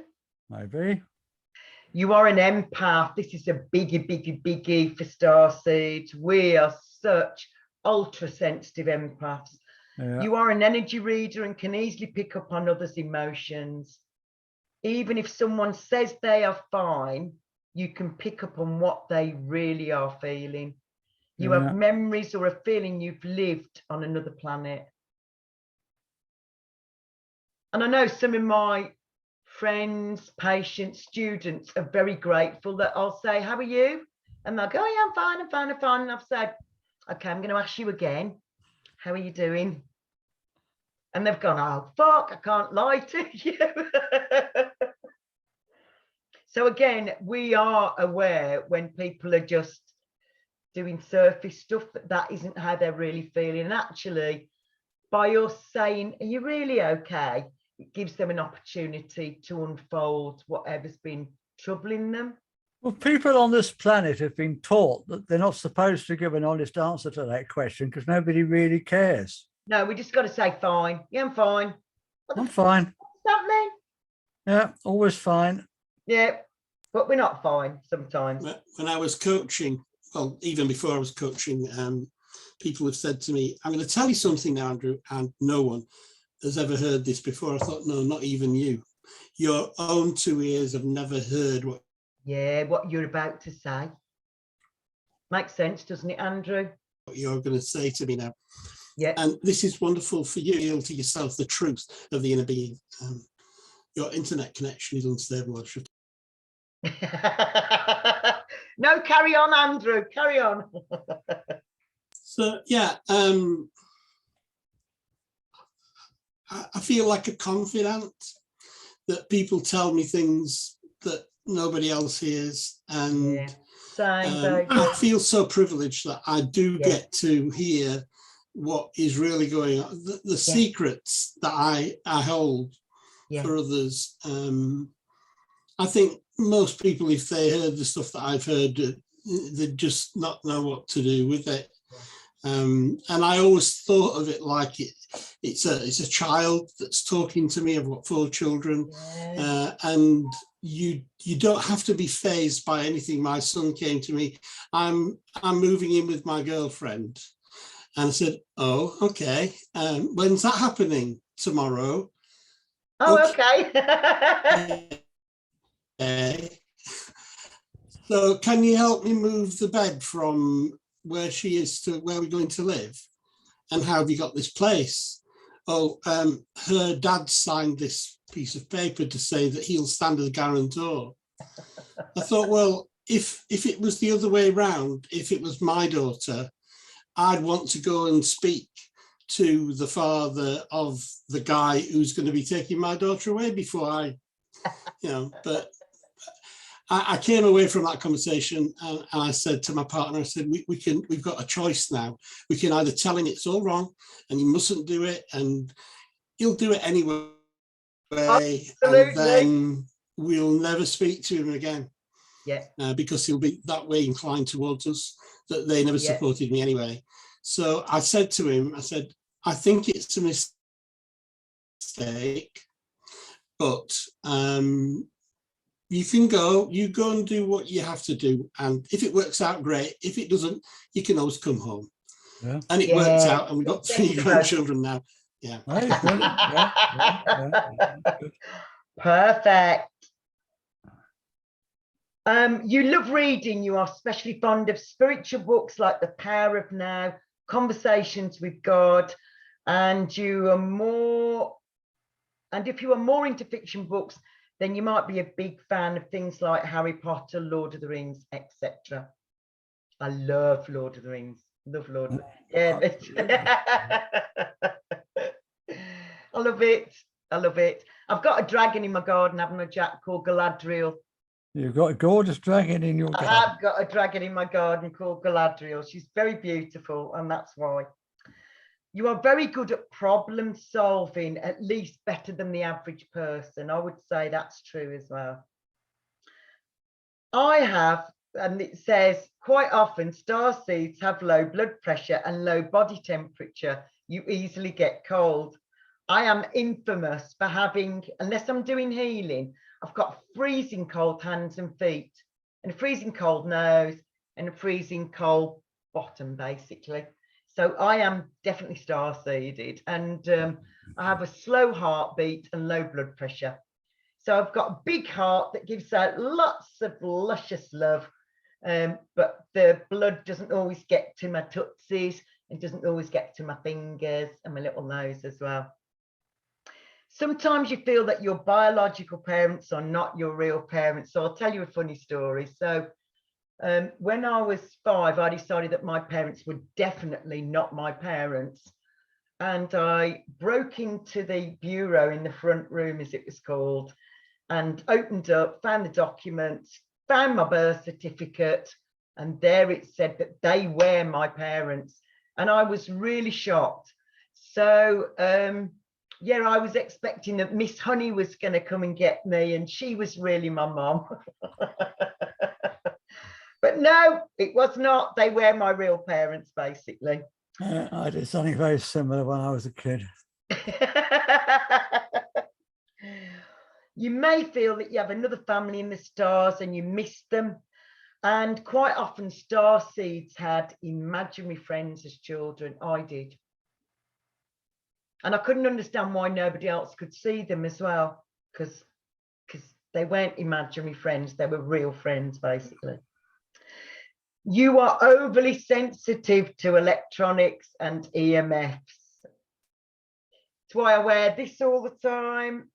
You are an empath. This is a biggie for starseeds. We are such ultra sensitive empaths. Yeah. You are an energy reader and can easily pick up on others' emotions. Even if someone says they are fine, you can pick up on what they really are feeling. You have memories or a feeling you've lived on another planet. And I know some of my friends, patients, students are very grateful that I'll say, how are you? And they'll go, oh, yeah, I'm fine. And I've said, okay, I'm going to ask you again, how are you doing? And they've gone, oh, fuck, I can't lie to you. So again, we are aware when people are just doing surface stuff, that isn't how they're really feeling. And actually, by us saying, are you really okay? It gives them an opportunity to unfold whatever's been troubling them. Well, people on this planet have been taught that they're not supposed to give an honest answer to that question because nobody really cares. No, we just got to say fine. Yeah, I'm fine. I'm fine. What's that mean? Yeah, always fine. Yeah, but we're not fine sometimes. When I was coaching, well, even before I was coaching, people have said to me, I'm going to tell you something now, Andrew, and no one has ever heard this before. I thought, no, not even you. Your own two ears have never heard what you're about to say. Makes sense, doesn't it, Andrew? What you're going to say to me now. Yeah. And this is wonderful for you to reveal to yourself the truth of the inner being. Your internet connection is unstable. No, carry on, Andrew, carry on. So, yeah, I feel like a confidant that people tell me things that nobody else hears. And I feel so privileged that I do get to hear what is really going on, the secrets that I hold for others. I think most people, if they heard the stuff that I've heard, they'd just not know what to do with it. And I always thought of it like it's a child that's talking to me. I've got 4 children, and you don't have to be fazed by anything. My son came to me. I'm moving in with my girlfriend, and I said, "Oh, okay. When's that happening? Tomorrow." Oh, okay. So can you help me move the bed from where she is to where we're going to live? And how have you got this place? Oh, her dad signed this piece of paper to say that he'll stand as a guarantor. I thought, well, if it was the other way around, if it was my daughter, I'd want to go and speak to the father of the guy who's going to be taking my daughter away before I, but I came away from that conversation and I said to my partner, I said, we've got a choice now. We can either tell him it's all wrong and he mustn't do it, and he'll do it anyway. Absolutely. And then we'll never speak to him again. Yeah. Because he'll be that way inclined towards us, that they never supported me anyway. So I said to him, I said, I think it's a mistake, but you go and do what you have to do. And if it works out, great. If it doesn't, you can always come home. Yeah. And it worked out, and we've got 3 grandchildren now. Yeah. Perfect. You love reading. You are especially fond of spiritual books like The Power of Now, Conversations with God, and if you are more into fiction books, then you might be a big fan of things like Harry Potter, Lord of the Rings, etc. I love Lord of the Rings. Love Lord of the Rings. Yeah, I love it. I love it. I've got a dragon in my garden, haven't I, Jack, called Galadriel. You've got a gorgeous dragon in your I garden. have got a dragon in my garden called Galadriel. She's very beautiful, and that's why. You are very good at problem solving, at least better than the average person. I would say that's true as well. I have, and it says, quite often starseeds have low blood pressure and low body temperature. You easily get cold. I am infamous for having, unless I'm doing healing, I've got freezing cold hands and feet, and a freezing cold nose, and a freezing cold bottom, basically. So I am definitely star-seeded, and I have a slow heartbeat and low blood pressure. So I've got a big heart that gives out lots of luscious love, but the blood doesn't always get to my tootsies, and doesn't always get to my fingers and my little nose as well. Sometimes you feel that your biological parents are not your real parents. So I'll tell you a funny story. So when I was 5, I decided that my parents were definitely not my parents. And I broke into the bureau in the front room, as it was called, and opened up, found the documents, found my birth certificate, and there it said that they were my parents. And I was really shocked. So, yeah, I was expecting that Miss Honey was going to come and get me, and she was really my mum. But no, it was not. They were my real parents, basically. I did something very similar when I was a kid. You may feel that you have another family in the stars and you miss them. And quite often star seeds had imaginary friends as children. I did. And I couldn't understand why nobody else could see them as well, because they weren't imaginary friends. They were real friends, basically. You are overly sensitive to electronics and EMFs. That's why I wear this all the time.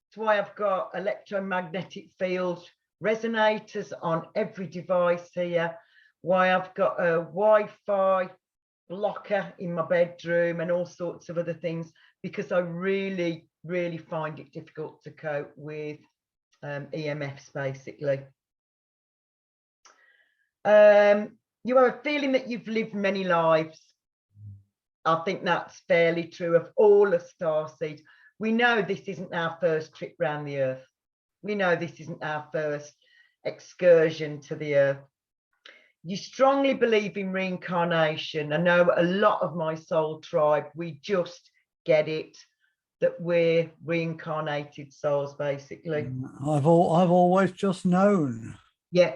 That's why I've got electromagnetic field resonators on every device here. Why I've got a Wi-Fi blocker in my bedroom and all sorts of other things, because I really, really find it difficult to cope with EMFs, basically. You have a feeling that you've lived many lives. I think that's fairly true of all the starseeds. We know this isn't our first trip around the earth. We know this isn't our first excursion to the earth. You strongly believe in reincarnation. I know a lot of my soul tribe, we just get it, that we're reincarnated souls, basically. I've always just known. Yeah.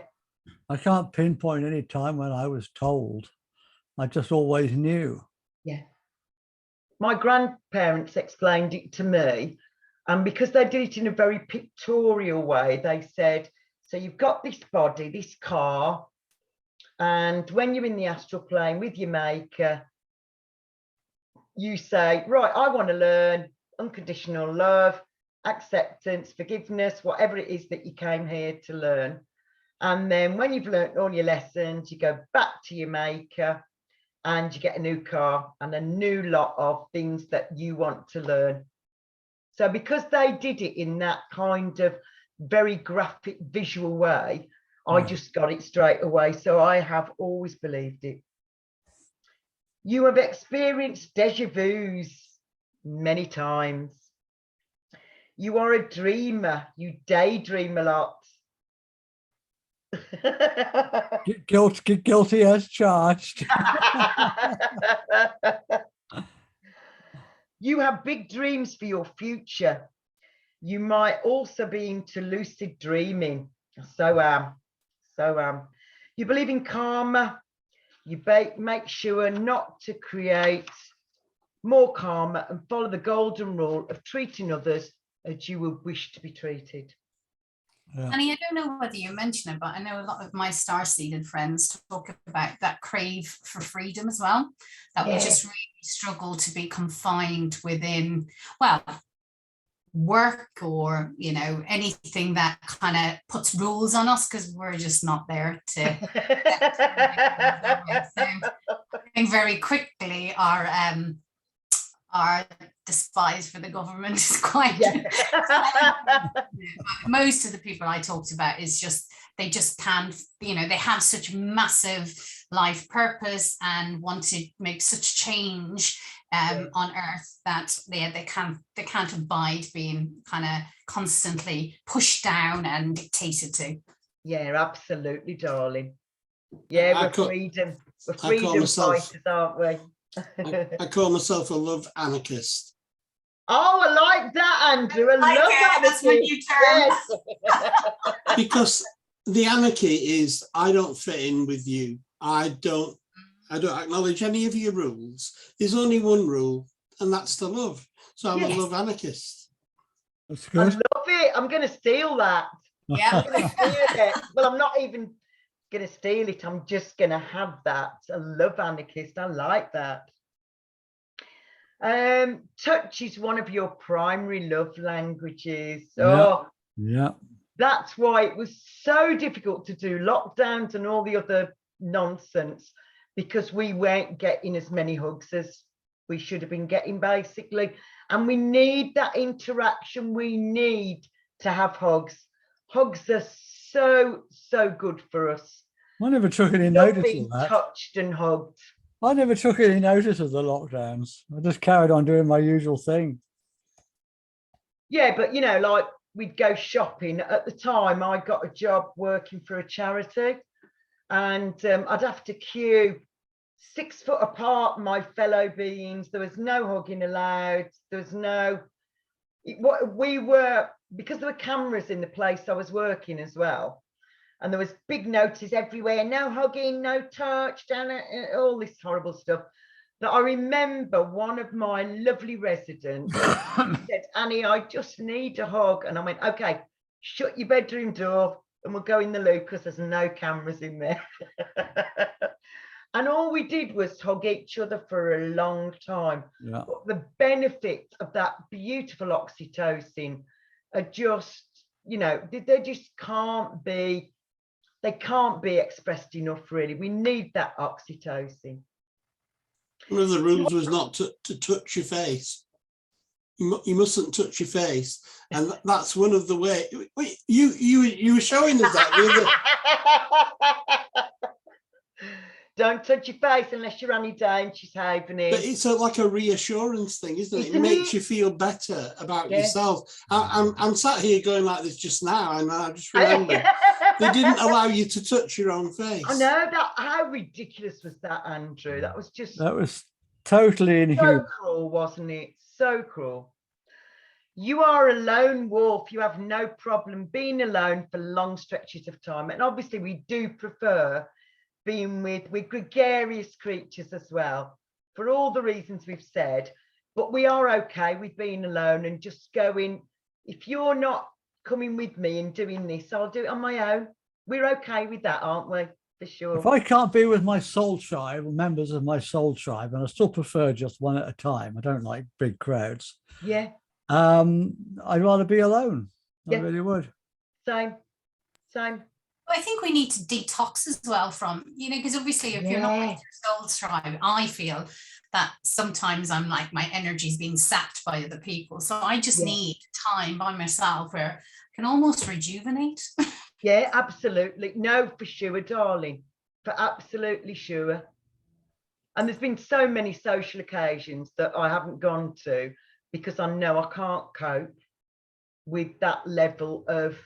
I can't pinpoint any time when I was told. I just always knew. Yeah. My grandparents explained it to me, and because they did it in a very pictorial way, they said, so you've got this body, this car, and when you're in the astral plane with your maker, you say, right, I want to learn unconditional love, acceptance, forgiveness, whatever it is that you came here to learn. And then when you've learned all your lessons, you go back to your maker and you get a new car and a new lot of things that you want to learn. So because they did it in that kind of very graphic visual way, I just got it straight away. So I have always believed it. You have experienced deja vus many times. You are a dreamer. You daydream a lot. Guilty as charged. You have big dreams for your future. You might also be into lucid dreaming. So you believe in karma. You make sure not to create more karma and follow the golden rule of treating others as you would wish to be treated. Yeah. Annie, I don't know whether you mention it, but I know a lot of my star-seeded friends talk about that crave for freedom as well, that we just really struggle to be confined within, well, work or, you know, anything that kind of puts rules on us, because we're just not there to. So I think very quickly our despise for the government is quite. Most of the people I talked about is just, they just can't, you know, they have such massive life purpose and want to make such change on earth that they can't abide being kind of constantly pushed down and dictated to. Yeah, absolutely, darling. Yeah, we're freedom fighters, aren't we? I call myself a love anarchist. Oh, I like that, Andrew. I love that. That's my new term. Yes. Because the anarchy is, I don't fit in with you. I don't acknowledge any of your rules. There's only one rule, and that's to love. So I'm a love anarchist. That's good. I love it. I'm going to steal that. Yeah. I'm going to steal it. Well, I'm not even going to steal it. I'm just going to have that. A love anarchist. I like that. Touch is one of your primary love languages. Oh, yeah. That's why it was so difficult to do lockdowns and all the other nonsense, because we weren't getting as many hugs as we should have been getting, basically. And we need that interaction. We need to have hugs. Hugs are so good for us. I never took any notice of that. Touched and hugged. I never took any notice of the lockdowns. I just carried on doing my usual thing. Yeah, but you know, like we'd go shopping. At the time, I got a job working for a charity, and I'd have to queue 6 foot apart, my fellow beings. There was no hugging allowed. There was no, because there were cameras in the place I was working as well. And there was big notices everywhere, no hugging, no touch, all this horrible stuff. That I remember one of my lovely residents said, Annie, I just need a hug. And I went, okay, shut your bedroom door and we'll go in the loo because there's no cameras in there. And all we did was hug each other for a long time. Yeah. But the benefits of that beautiful oxytocin are just, you know, they just can't be. They can't be expressed enough, really. We need that oxytocin. One of the rules was not to touch your face. You mustn't touch your face, and that's one of the ways. Wait, you were showing us that the other. Don't touch your face unless you're Annie Dane. She's having it. But it's like a reassurance thing, isn't it? It makes you feel better about yourself. I'm sat here going like this just now, and I just remember they didn't allow you to touch your own face. I know that. How ridiculous was that, Andrew? That was totally inhuman. So cruel, wasn't it? So cruel. You are a lone wolf. You have no problem being alone for long stretches of time, and obviously we do prefer being with gregarious creatures as well, for all the reasons we've said. But we are okay with being alone and just going, if you're not coming with me and doing this, I'll do it on my own. We're okay with that, aren't we? For sure. If I can't be with my soul tribe or members of my soul tribe, and I still prefer just one at a time, I don't like big crowds. Yeah. I'd rather be alone. I really would. Same. I think we need to detox as well from, you know, because obviously if you're not with your soul tribe, I feel that sometimes I'm like, my energy is being sapped by other people. So I just need time by myself where I can almost rejuvenate. Yeah, absolutely. No, for sure, darling. For absolutely sure. And there's been so many social occasions that I haven't gone to because I know I can't cope with that level of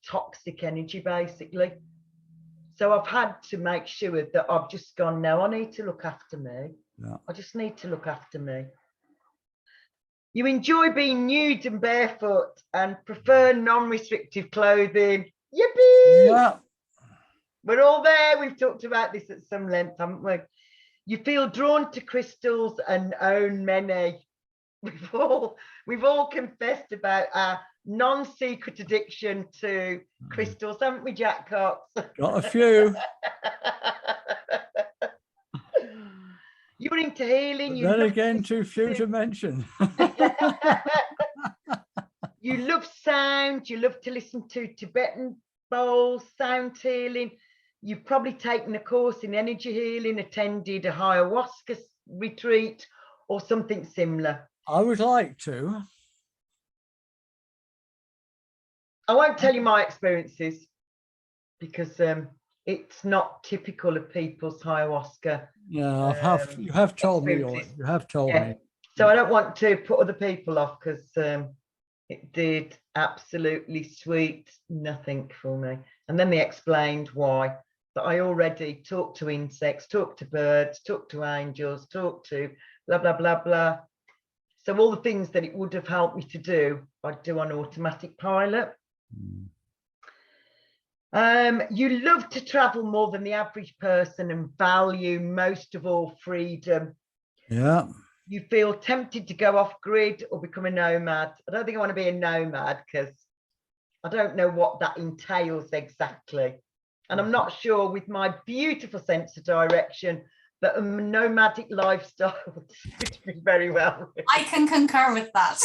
toxic energy, basically. So I've had to make sure that I've just gone, no, I need to look after me. I just need to look after me. You enjoy being nude and barefoot and prefer non-restrictive clothing. Yippee! Yeah. We're all there. We've talked about this at some length, haven't we? You feel drawn to crystals and own many. We've all confessed about our non-secret addiction to crystals, haven't we, Jack Cox? Got a few. You're in into healing. Then again, too few to mention. You love sound. You love to listen to Tibetan bowls, sound healing. You've probably taken a course in energy healing, attended a ayahuasca retreat or something similar. I would like to. I won't tell you my experiences because it's not typical of people's ayahuasca. Yeah, you have told me. You have told me. So I don't want to put other people off because it did absolutely sweet nothing for me. And then they explained why. That I already talked to insects, talked to birds, talked to angels, talked to blah, blah, blah, blah. So all the things that it would have helped me to do, I'd do on automatic pilot. You love to travel more than the average person and value most of all freedom. Yeah. You feel tempted to go off grid or become a nomad. I don't think I want to be a nomad because I don't know what that entails exactly. And I'm not sure with my beautiful sense of direction that a nomadic lifestyle would suit me very well. I can concur with that.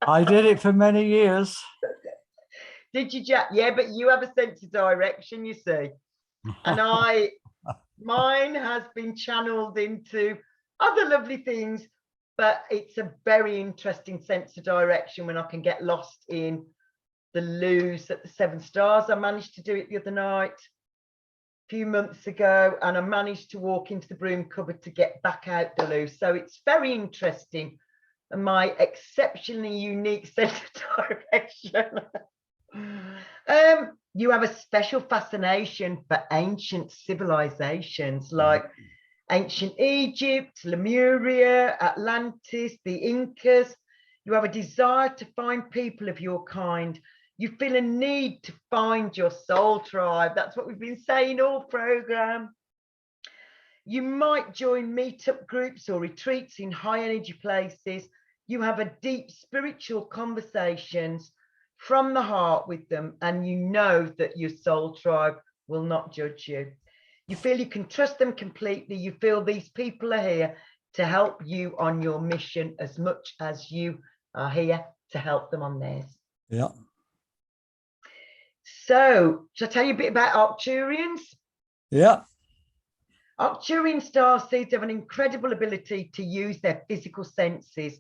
I did it for many years. Did you, Jack? Yeah, but you have a sense of direction, you see. And mine has been channeled into other lovely things, but it's a very interesting sense of direction when I can get lost in the loos at the 7 Stars. I managed to do it the other night, a few months ago, and I managed to walk into the broom cupboard to get back out the loo. So it's very interesting, and my exceptionally unique sense of direction. You have a special fascination for ancient civilizations like ancient Egypt, Lemuria, Atlantis, the Incas. You have a desire to find people of your kind. You feel a need to find your soul tribe. That's what we've been saying all program. You might join meetup groups or retreats in high energy places. You have a deep spiritual conversations from the heart with them, and you know that your soul tribe will not judge you. You feel you can trust them completely. You feel these people are here to help you on your mission as much as you are here to help them on theirs. Yeah. So, shall I tell you a bit about Arcturians? Yeah. Arcturian starseeds have an incredible ability to use their physical senses.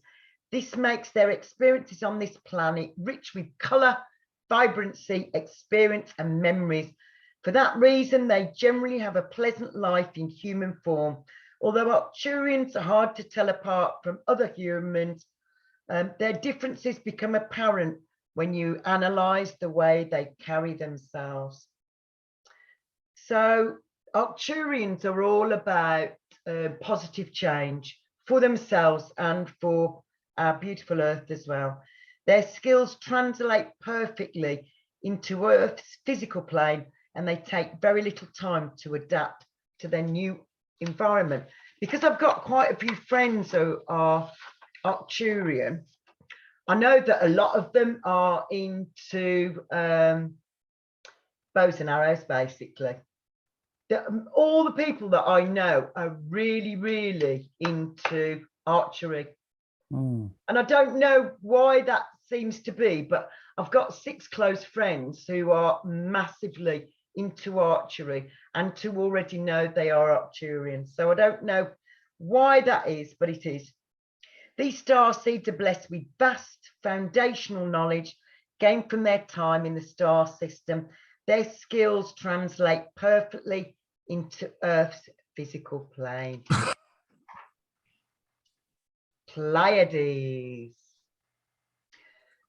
This makes their experiences on this planet rich with colour, vibrancy, experience and memories. For that reason, they generally have a pleasant life in human form. Although Arcturians are hard to tell apart from other humans, their differences become apparent when you analyse the way they carry themselves. So Arcturians are all about positive change for themselves and for our beautiful Earth as well. Their skills translate perfectly into Earth's physical plane, and they take very little time to adapt to their new environment. Because I've got quite a few friends who are Arcturian, I know that a lot of them are into bows and arrows, basically. All the people that I know are really, really into archery. And I don't know why that seems to be, but I've got 6 close friends who are massively into archery and to already know they are Arcturian. So I don't know why that is, but it is. These starseeds are blessed with vast foundational knowledge gained from their time in the star system. Their skills translate perfectly into Earth's physical plane. Pleiades.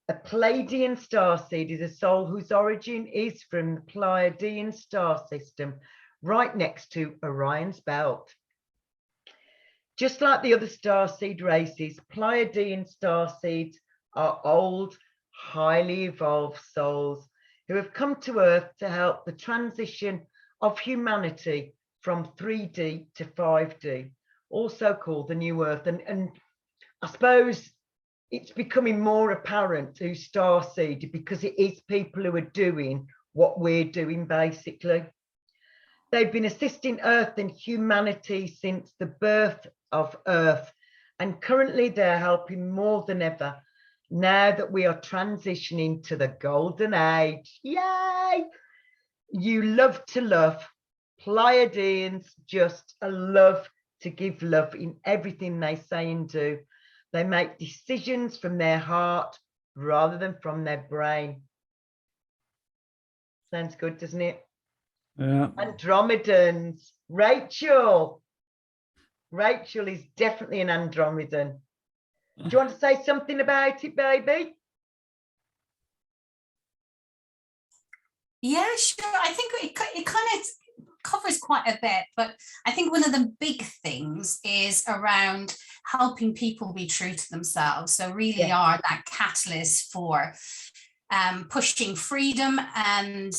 A Pleiadian starseed is a soul whose origin is from the Pleiadian star system, right next to Orion's belt. Just like the other starseed races, Pleiadian starseeds are old, highly evolved souls who have come to Earth to help the transition of humanity from 3D to 5D, also called the New Earth. And I suppose it's becoming more apparent to starseed because it is people who are doing what we're doing, basically. They've been assisting Earth and humanity since the birth of Earth, and currently they're helping more than ever now that we are transitioning to the golden age. Yay! You love to love. Pleiadians just love to give love in everything they say and do. They make decisions from their heart rather than from their brain. Sounds good, doesn't it? Yeah. Andromedans. Rachel is definitely an Andromedan. Do you want to say something about it, baby? Yeah, sure. I think it kind of covers quite a bit, but I think one of the big things is around helping people be true to themselves. So really are that catalyst for pushing freedom and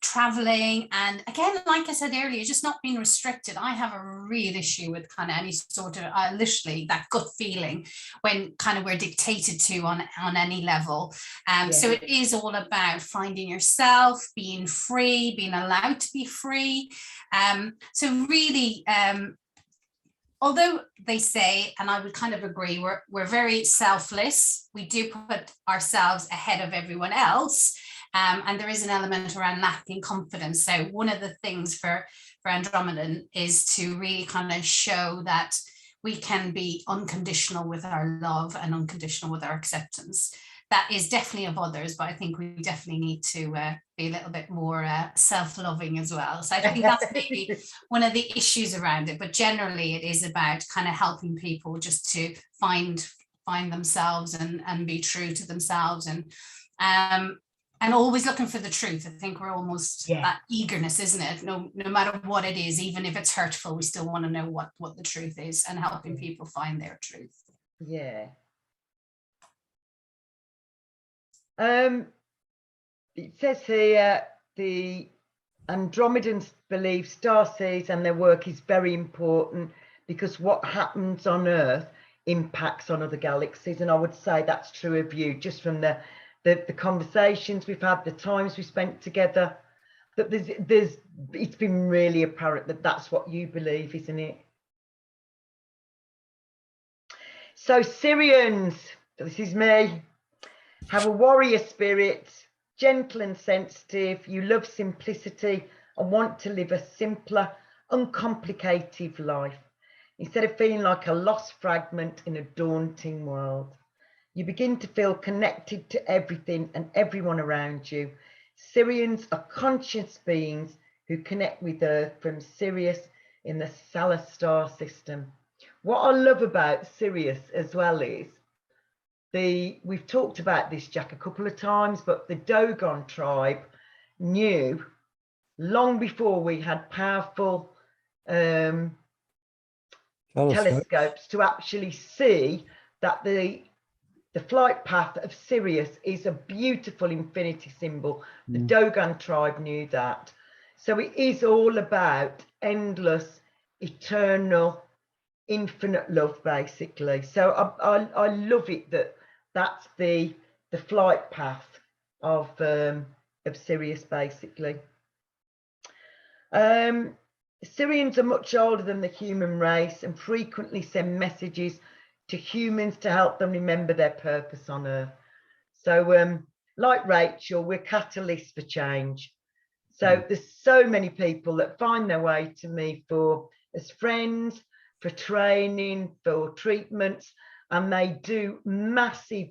traveling. And again, like I said earlier, just not being restricted. I have a real issue with kind of any sort of literally that gut feeling when kind of we're dictated to on any level. So it is all about finding yourself, being free, being allowed to be free. So really, although they say, and I would kind of agree, we're very selfless. We do put ourselves ahead of everyone else. And there is an element around lacking confidence. So one of the things for Andromedan is to really kind of show that we can be unconditional with our love and unconditional with our acceptance. That is definitely of others, but I think we definitely need to be a little bit more self-loving as well. So I think that's maybe one of the issues around it, but generally it is about kind of helping people just to find themselves and be true to themselves and always looking for the truth. I think we're almost that eagerness, isn't it? No matter what it is, even if it's hurtful, we still want to know what the truth is and helping people find their truth. Yeah. It says here the Andromedans believe starseeds and their work is very important because what happens on Earth impacts on other galaxies, and I would say that's true of you, just from the conversations we've had, the times we spent together, that it's been really apparent that that's what you believe, isn't it? So Syrians, this is me, have a warrior spirit, gentle and sensitive. You love simplicity and want to live a simpler, uncomplicated life instead of feeling like a lost fragment in a daunting world. You begin to feel connected to everything and everyone around you. Syrians are conscious beings who connect with Earth from Sirius in the Solar Star system. What I love about Sirius as well is we've talked about this, Jack, a couple of times, but the Dogon tribe knew long before we had powerful telescopes to actually see that the flight path of Sirius is a beautiful infinity symbol. The Dogon tribe knew that. So it is all about endless, eternal, infinite love, basically. So I love it that that's the flight path of Sirius, basically. Syrians are much older than the human race and frequently send messages to humans to help them remember their purpose on Earth. So like Rachel, we're catalysts for change. So there's so many people that find their way to me as friends, for training, for treatments, and they do massive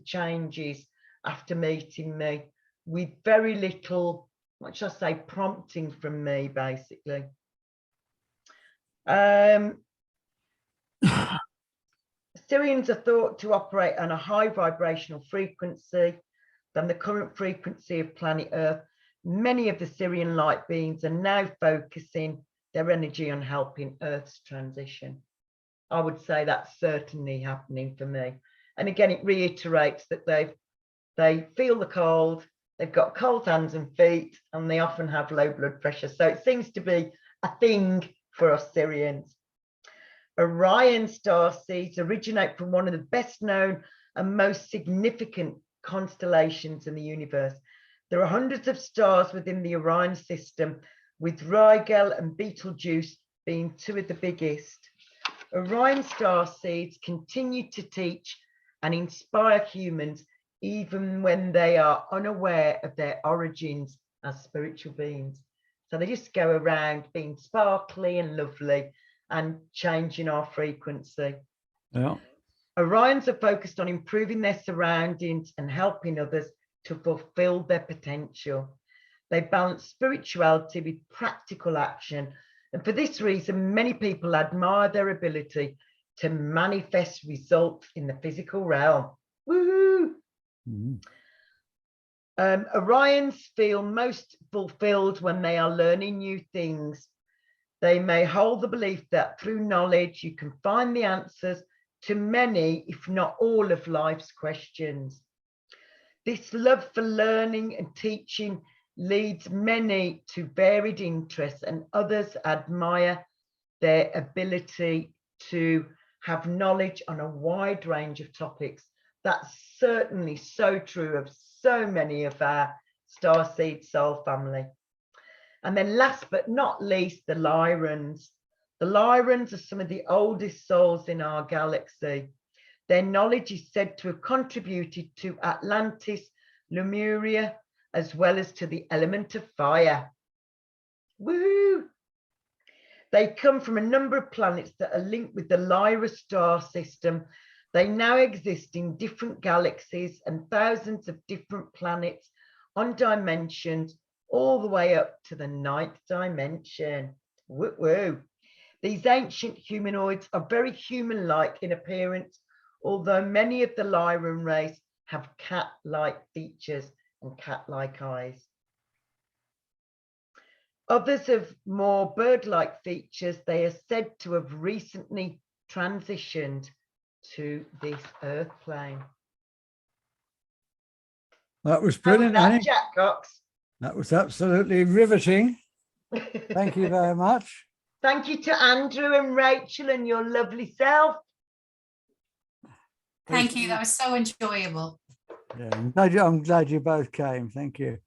changes after meeting me with very little, what should I say, prompting from me, basically. Syrians are thought to operate on a high vibrational frequency than the current frequency of planet Earth. Many of the Syrian light beings are now focusing their energy on helping Earth's transition. I would say that's certainly happening for me. And again, it reiterates that they feel the cold, they've got cold hands and feet, and they often have low blood pressure. So it seems to be a thing for us Syrians. Orion star seeds originate from one of the best known and most significant constellations in the universe. There are hundreds of stars within the Orion system with Rigel and Betelgeuse being two of the biggest. Orion star seeds continue to teach and inspire humans even when they are unaware of their origins as spiritual beings. So they just go around being sparkly and lovely and changing our frequency. Yeah. Orions are focused on improving their surroundings and helping others to fulfill their potential. They balance spirituality with practical action. And for this reason, many people admire their ability to manifest results in the physical realm. Woohoo! Mm-hmm. Orions feel most fulfilled when they are learning new things. They may hold the belief that through knowledge, you can find the answers to many, if not all, of life's questions. This love for learning and teaching leads many to varied interests, and others admire their ability to have knowledge on a wide range of topics. That's certainly so true of so many of our starseed soul family. And then last but not least, the Lyrans. The Lyrans are some of the oldest souls in our galaxy. Their knowledge is said to have contributed to Atlantis, Lemuria, as well as to the element of fire. Woo! They come from a number of planets that are linked with the Lyra star system. They now exist in different galaxies and thousands of different planets on dimensions, all the way up to the 9th dimension. Woo woo. These ancient humanoids are very human-like in appearance, although many of the Lyran race have cat-like features and cat-like eyes. Others have more bird-like features. They are said to have recently transitioned to this earth plane. That was brilliant, Annie. Jack Cox. That was absolutely riveting. Thank you very much. Thank you to Andrew and Rachel and your lovely self. Thank you. That was so enjoyable. Yeah, I'm glad you both came. Thank you.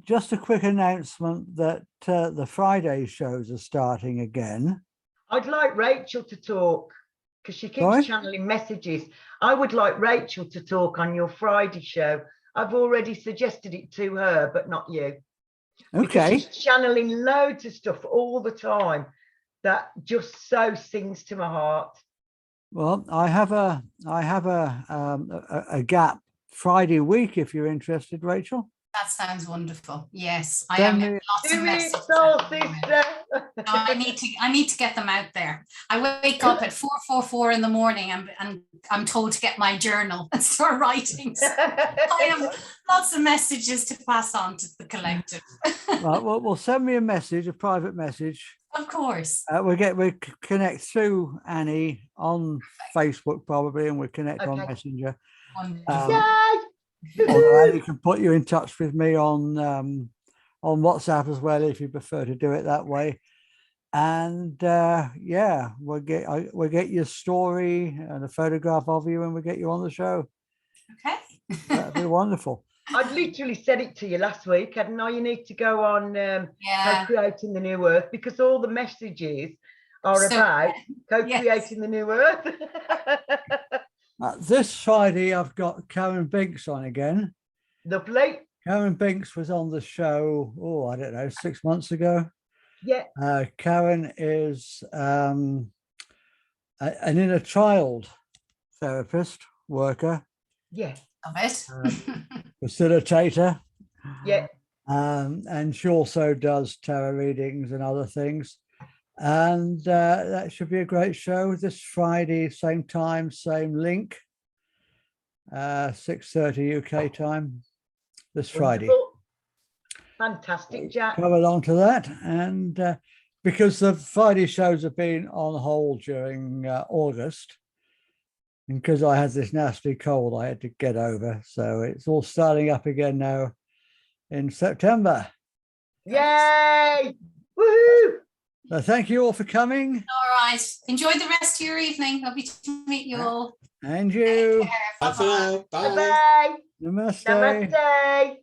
Just a quick announcement that the Friday shows are starting again. I'd like Rachel to talk because she keeps channeling messages. I would like Rachel to talk on your Friday show. I've already suggested it to her, but not you. Okay. She's channeling loads of stuff all the time that just so sings to my heart. Well, I have a gap Friday week if you're interested, Rachel. That sounds wonderful. Yes, I am getting lots of messages. I need to get them out there. I wake up at 4:44 in the morning and I'm told to get my journal and start writing. So I have lots of messages to pass on to the collective. Right, well, send me a message, a private message. Of course. We connect through Annie on Facebook probably, and we'll connect on Messenger. Although Annie can put you in touch with me on WhatsApp as well if you prefer to do it that way. And yeah, we'll get your story and a photograph of you, and we'll get you on the show. Okay, that'd be wonderful. I'd literally said it to you last week, hadn't I? You need to go on co-creating the new earth, because all the messages are about co-creating the new earth. This Friday, I've got Karen Binks on again. Lovely. Karen Binks was on the show, I don't know, 6 months ago. Yeah. Karen is an inner child therapist, worker. Yeah. Of it. Facilitator. Yeah. And she also does tarot readings and other things. And that should be a great show this Friday, same time, same link, 6:30 UK time this Friday. Fantastic, Jack. Come along to that. And because the Friday shows have been on hold during August, and because I had this nasty cold I had to get over, so it's all starting up again now in September. Yay! Woohoo! So thank you all for coming. All right. Enjoy the rest of your evening. Lovely to meet you all. And you. Bye for now. Bye. Bye. Namaste. Namaste.